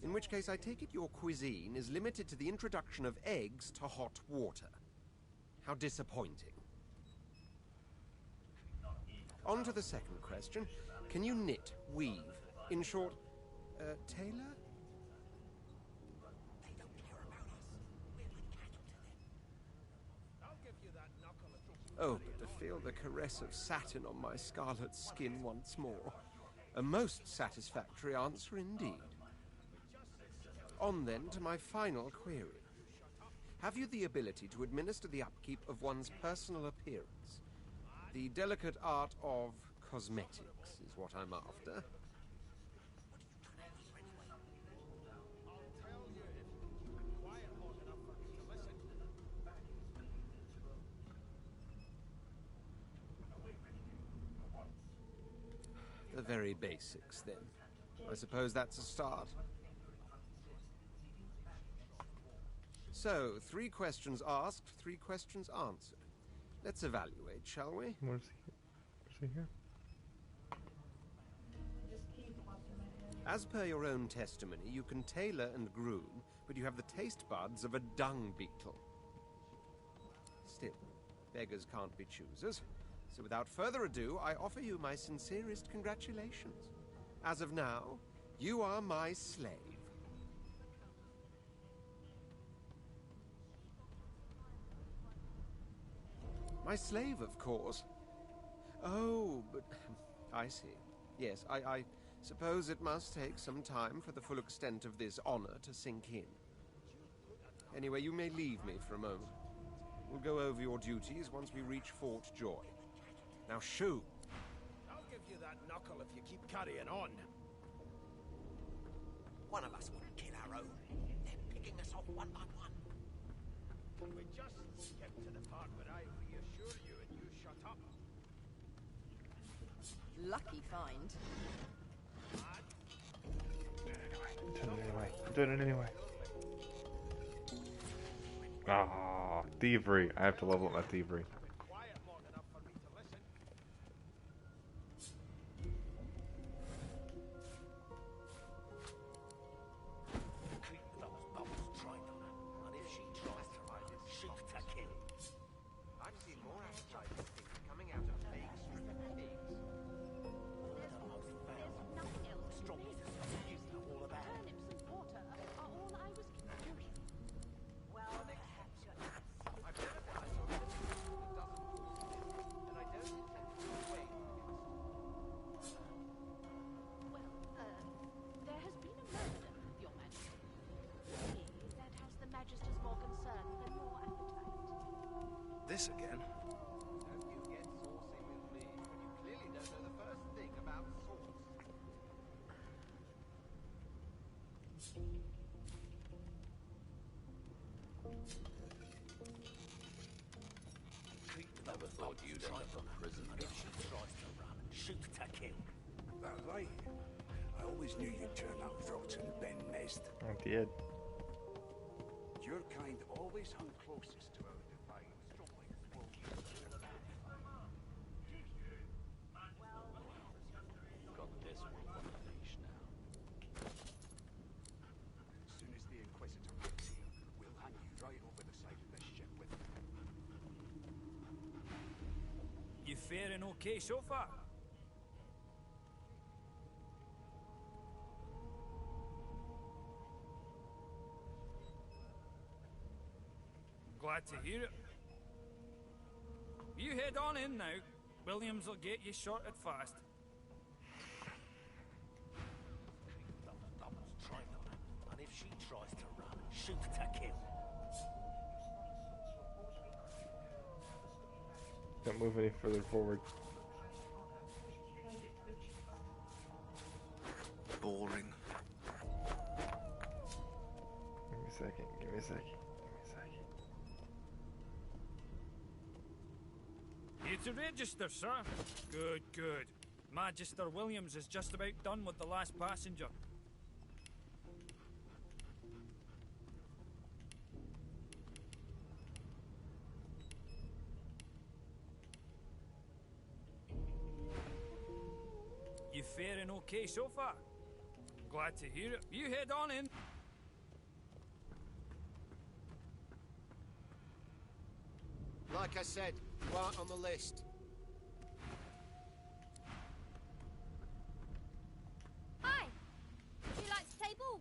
In which case, I take it your cuisine is limited to the introduction of eggs to hot water. How disappointing. On to the second question. Can you knit, weave? In short, tailor? They don't care about us. We're like cattle to them. I'll give you that knuckle if you keep Oh, but to feel the caress of satin on my scarlet skin once more. A most satisfactory answer indeed. On then to my final query. Have you the ability to administer the upkeep of one's personal appearance? The delicate art of cosmetics is what I'm after. The very basics, then. I suppose that's a start. So, 3 questions asked, 3 questions answered. Let's evaluate, shall we? Where's he here? As per your own testimony, you can tailor and groom, but you have the taste buds of a dung beetle. Still, beggars can't be choosers. So without further ado, I offer you my sincerest congratulations. As of now, you are my slave. My slave, of course. Oh, but I see. Yes, I suppose it must take some time for the full extent of this honor to sink in. Anyway, you may leave me for a moment. We'll go over your duties once we reach Fort Joy. Now shoo! I'll give you that knuckle if you keep carrying on. One of us wouldn't kill our own. They're picking us off one by one. We just skip to the part where I reassure you and you shut up. Lucky find. I'm doing it anyway. Ah, thievery. I have to level up my thievery. I've seen more appetizing things coming out of fake stripped pigs. There has been a murder, Your Majesty. Maybe that has the Magister's more concern than your appetite. This again? Don't you get saucy with me when you clearly don't know the first thing about sauce. Never thought you'd end up in prison. If she tries to run, shoot to kill. That right. I always knew you'd turn up rotten, Ben Nest. I did. Your kind always hung closest to our divine. Got this one on the leash now. As soon as the Inquisitor gets here, we'll hang you right over the side of this ship with him. You faring okay so far? Glad to hear it. You head on in now. Williams will get you sorted fast. Doubles trained on her, and if she tries to run, shoot to kill. Don't move any further forward. Boring. Give me a second. Give me a second. You to register, sir? Good, good. Magister Williams is just about done with the last passenger. You faring okay so far? Glad to hear it. You head on in. Like I said, you aren't on the list. Hi! Do you like to play ball?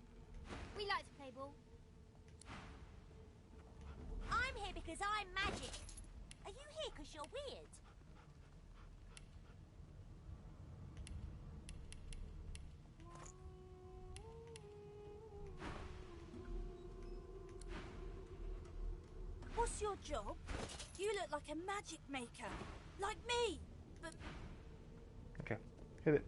We like to play ball. I'm here because I'm magic. Are you here because you're weird? What's your job? You look like a magic maker. Like me. But Okay, hit it.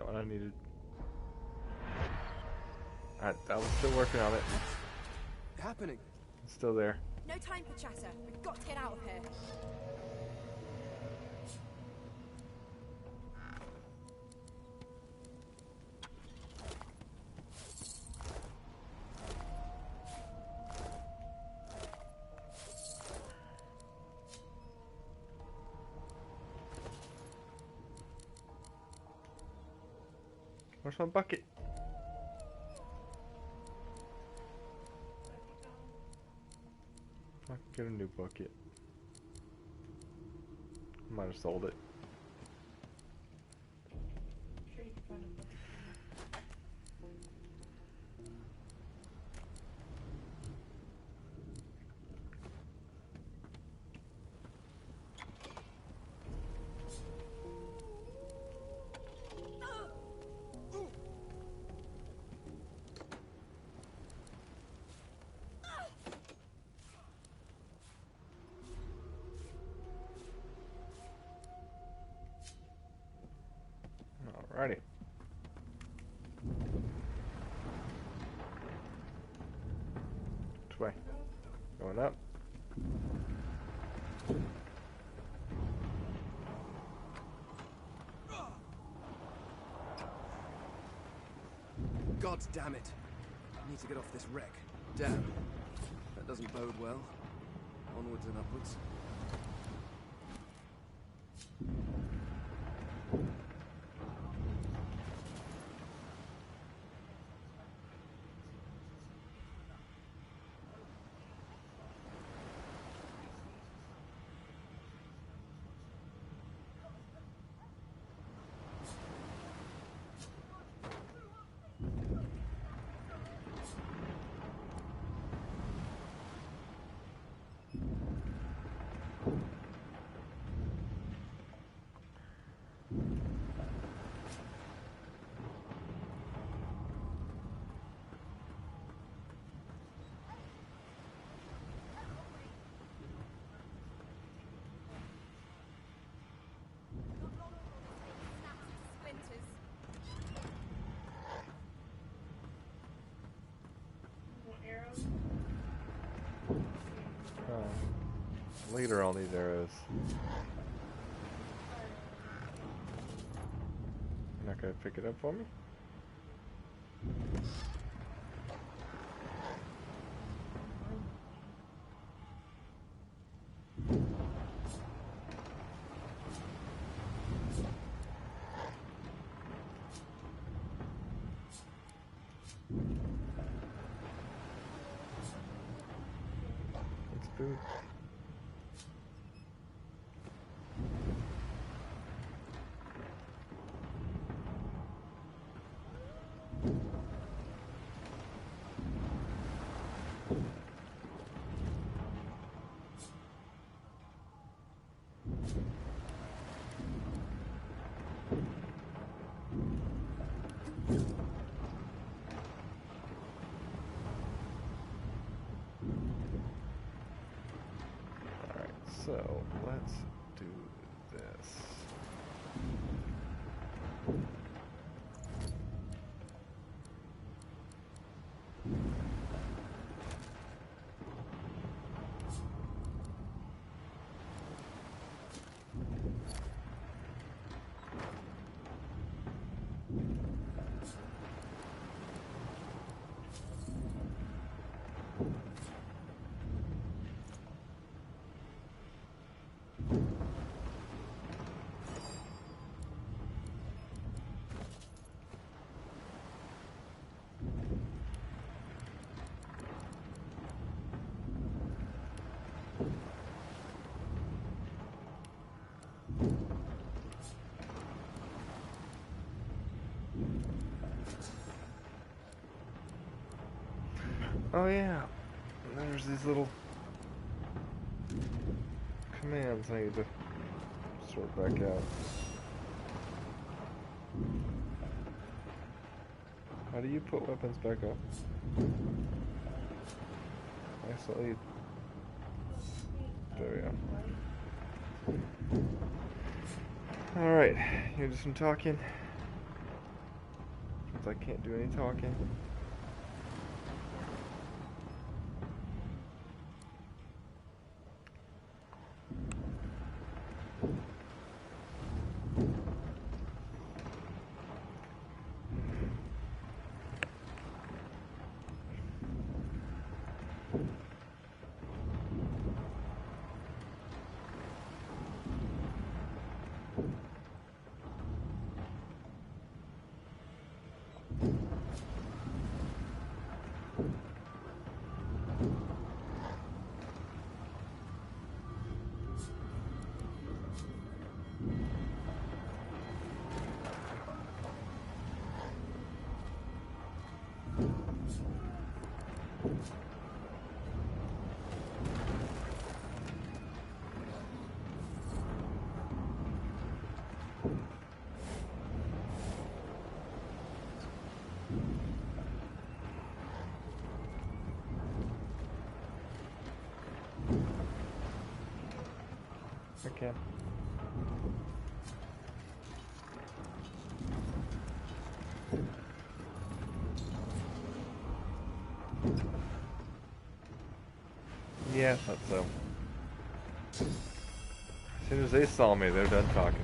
Not what I needed. I was still working on it. Happening. It's still there. No time for chatter. We've got to get out of here. Where's my bucket? I can get a new bucket. Might have sold it. Sure you can find a book. Alrighty. Which way? Going up. God damn it. I need to get off this wreck. Damn. That doesn't bode well. Onwards and upwards. Later I'll need arrows. You're not gonna pick it up for me? It's food. So, let's do this. Oh yeah, and there's these little commands I need to sort back out. How do you put weapons back up? Isolate. There we go. Alright, you do some talking. since I can't do any talking. Okay. Yeah, I thought so. As soon as they saw me, they're done talking.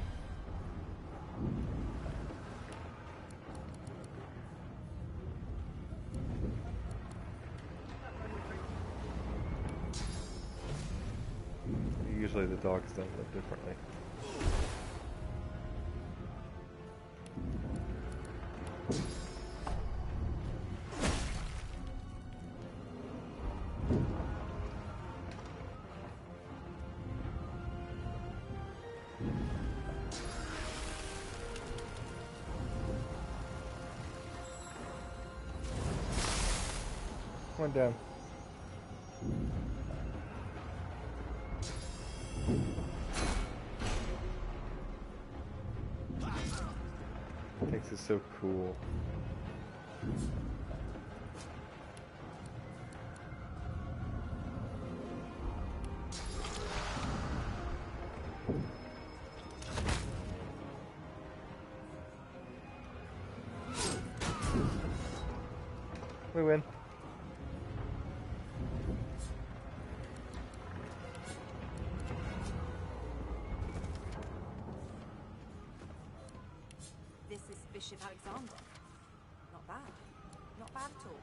Usually the dogs don't live differently. One down. Thinks it's so cool. We win. This is Bishop Alexander. Not bad. Not bad at all.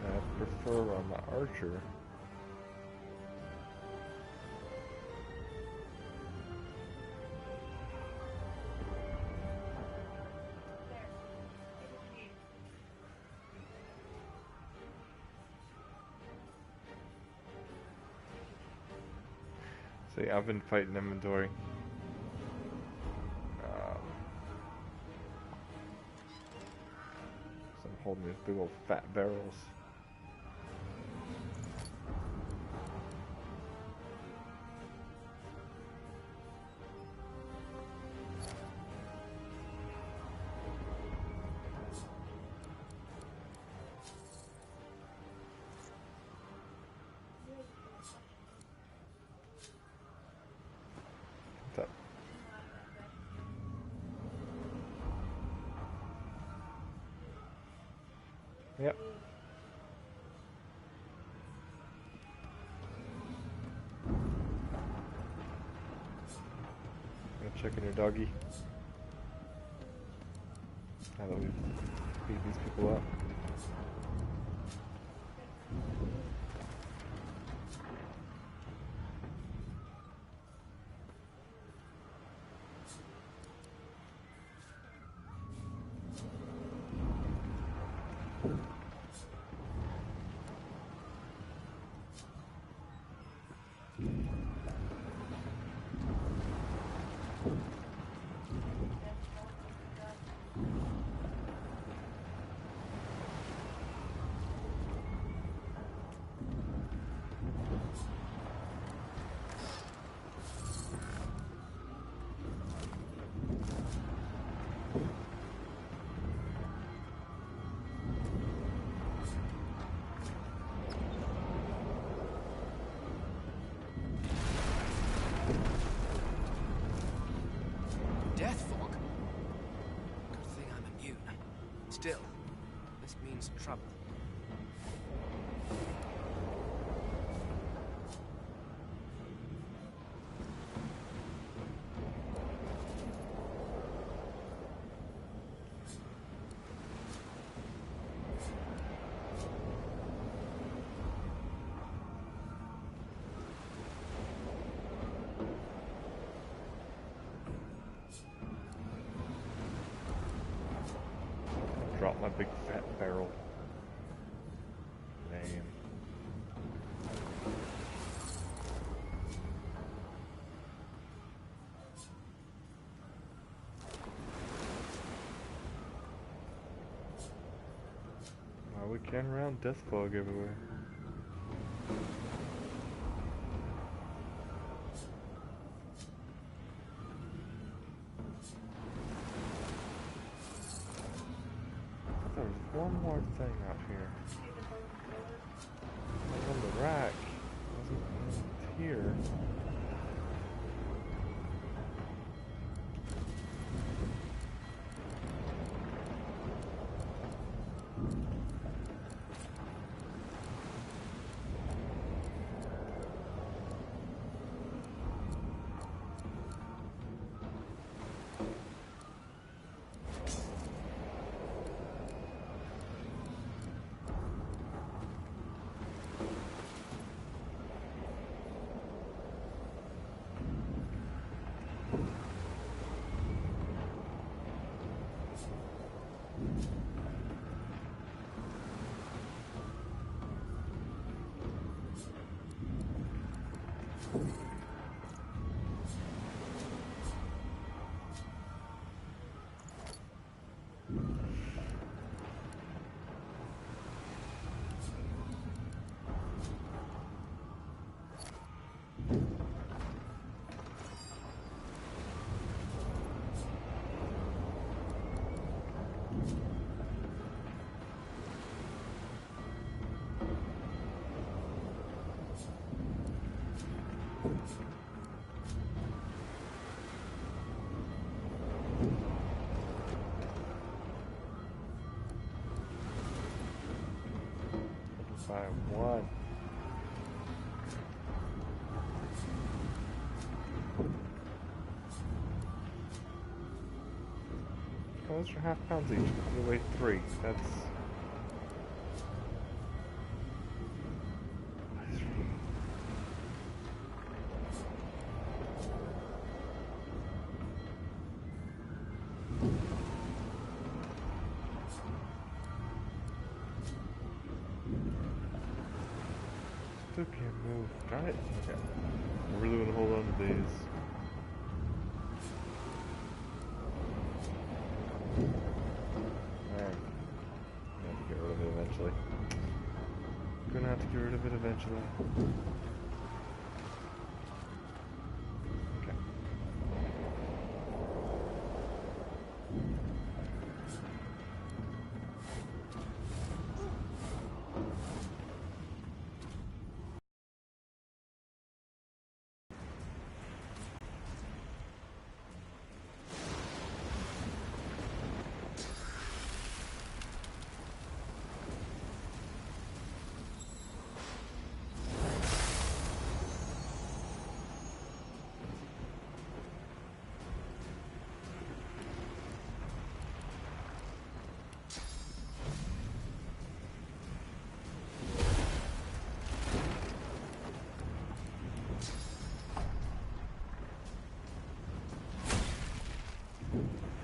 I prefer on my archer. See, I've been fighting inventory. So I'm holding these big old fat barrels. What's up? Yep. Checking your doggy. Now that we've beat these people up. still. This means trouble. Drop my big fat barrel. Damn. Wow, we can round death fog everywhere. There's one more thing out here. It's on the rack. It's here. By one. Oh, those are half pounds each. You weigh 3. That's. Still can't move. Got it? Okay. I really want to hold on to these. Alright. I'm gonna have to get rid of it eventually. Gonna have to get rid of it eventually. Okay.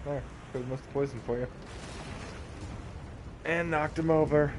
There, killed most of the poison for you. And knocked him over.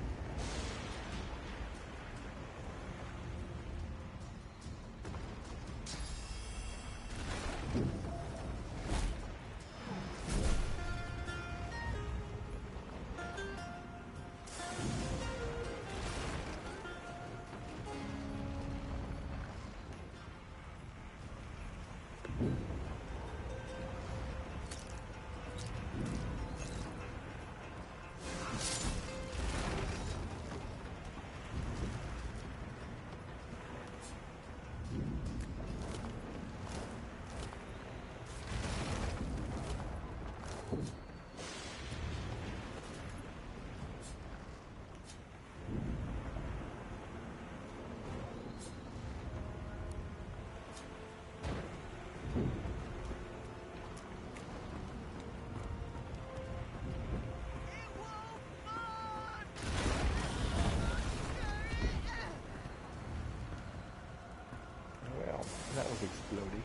floaty.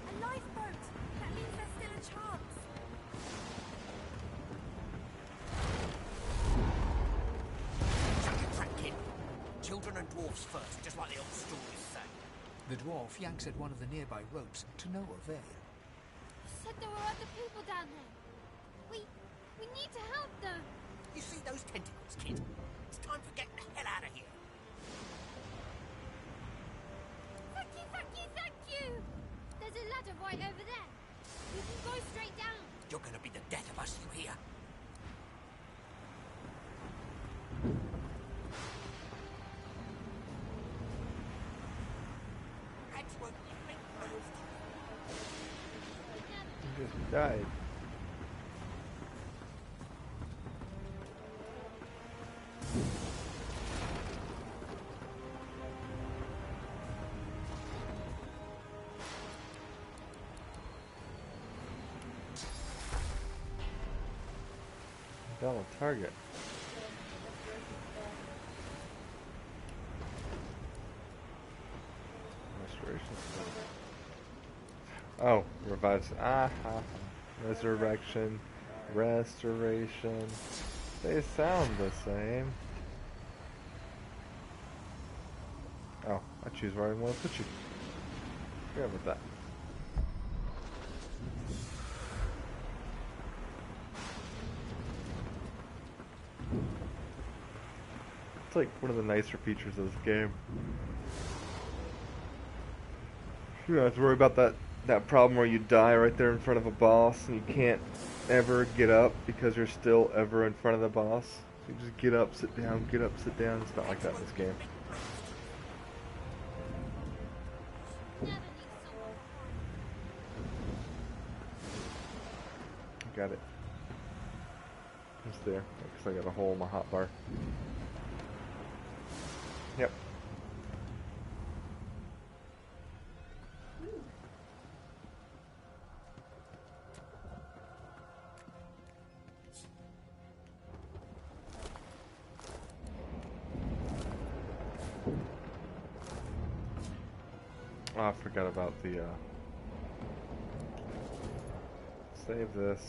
A lifeboat! That means there's still a chance. Shut your trap, kid. Children and dwarfs first, just like the old stories say. The dwarf yanks at one of the nearby ropes to no avail. You said there were other people down there. We need to help them. You see those tentacles, kid? It's time for getting the hell out of here. Thank you, thank you, thank you. There's a ladder right over there. We can go straight down. You're gonna be the death of us, you hear? That's what you make moved. He just died. Valid target. Restoration. Oh, revives. Resurrection. Restoration. They sound the same. Oh, I choose where I want to put you. Forget about that. It's like one of the nicer features of this game. You don't have to worry about that problem where you die right there in front of a boss and you can't ever get up because you're still ever in front of the boss. So you just get up, sit down, get up, sit down. It's not like that in this game. Got it. It's there. Because I got a hole in my hotbar. Yep. Oh, I forgot about the, save this.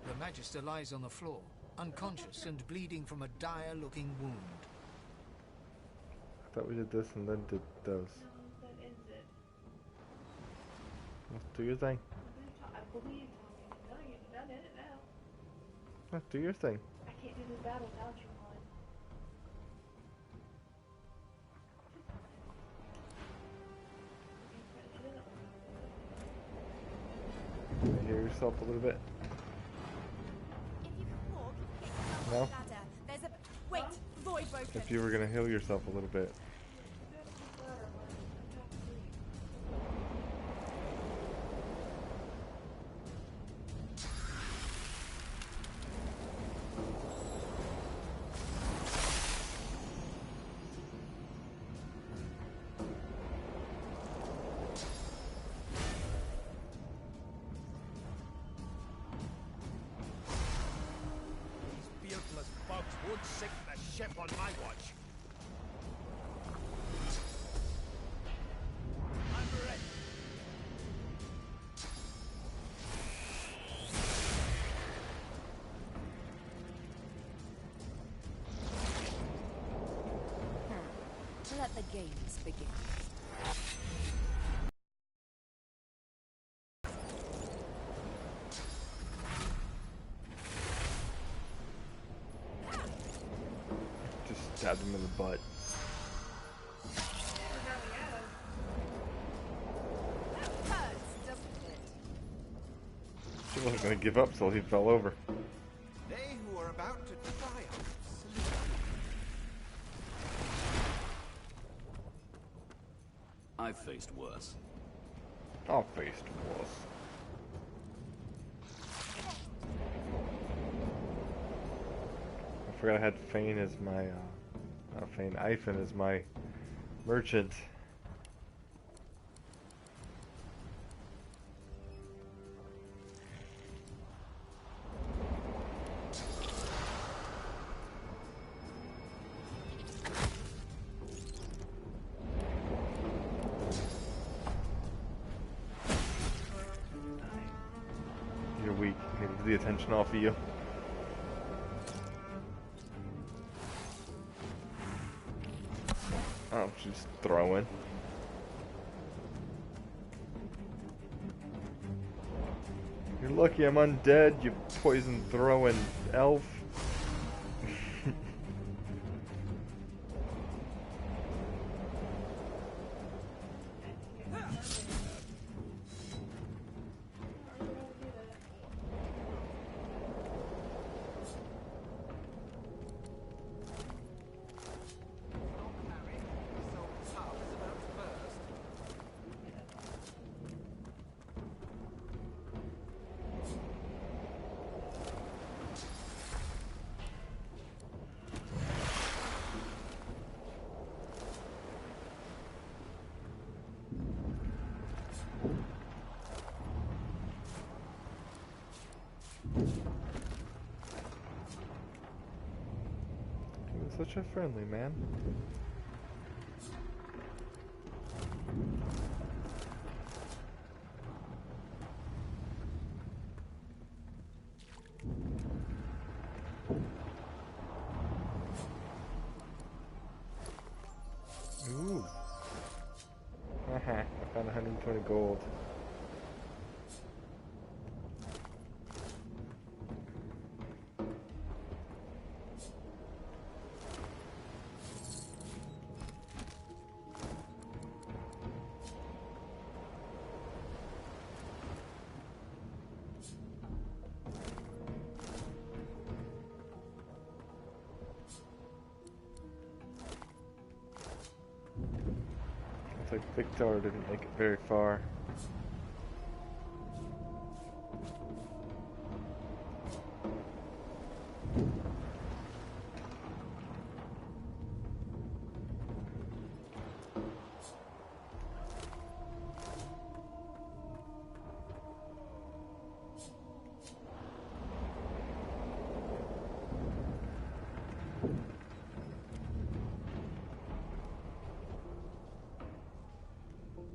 The Magister lies on the floor, unconscious and bleeding from a dire-looking wound. I thought we did this and then did those. No, that ends it. Let's do your thing. I believe talking. You're done in it now. Let's do your thing. I can't do this battle without you, Can you hear yourself a little bit? If you can walk, get yourself No? on the ladder. There's a... Wait, void broken. If you were gonna heal yourself a little bit. These beardless bugs won't sink the ship on my watch. let the games begin. Just stabbed him in the butt. He wasn't going to give up till he fell over. They who are about to triumph salute. I've faced worse. I've faced worse. I forgot I had Fane as my, not Fane, Ivan as my merchant. You're weak. Get the attention off of you. Oh, she's throwing. You're lucky I'm undead, you poison throwing elf. Such a friendly man. Ooh. Haha, I found 120 gold. Looks like Victor didn't make it very far.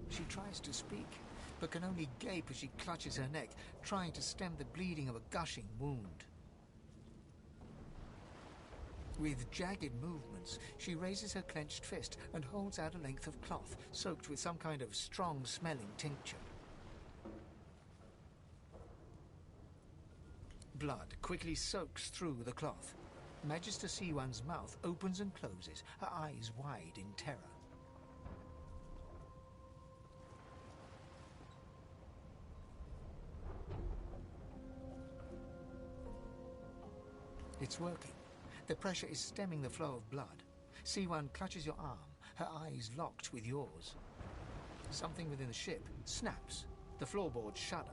She tries to speak, but can only gape as she clutches her neck, trying to stem the bleeding of a gushing wound. With jagged movements, she raises her clenched fist and holds out a length of cloth, soaked with some kind of strong-smelling tincture. Blood quickly soaks through the cloth. Magister C1's mouth opens and closes, her eyes wide in terror. It's working. The pressure is stemming the flow of blood. C1 clutches your arm, her eyes locked with yours. Something within the ship snaps. The floorboards shudder.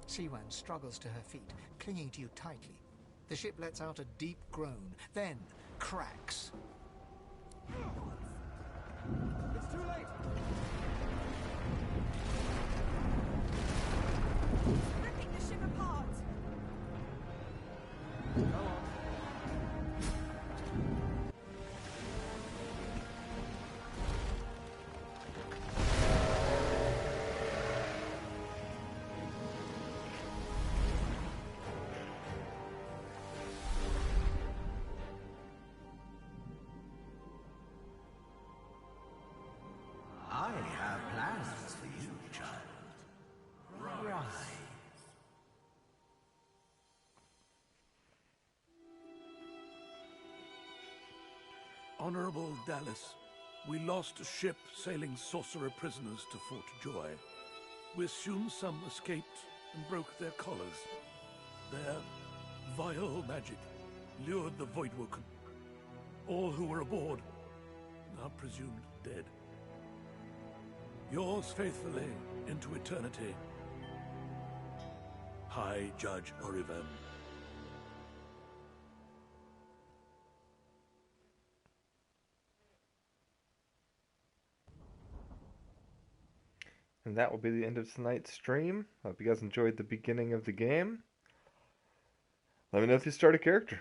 C1 struggles to her feet, clinging to you tightly. The ship lets out a deep groan, then cracks. It's too late! Ripping the ship apart! Go on. I have plans for you, child. Rise. Honorable Dallas, we lost a ship sailing sorcerer prisoners to Fort Joy. We assume some escaped and broke their collars. Their vile magic lured the Voidwoken. All who were aboard are presumed dead. Yours faithfully into eternity, High Judge Oriven. And that will be the end of tonight's stream. Hope you guys enjoyed the beginning of the game. Let me know if you start a character.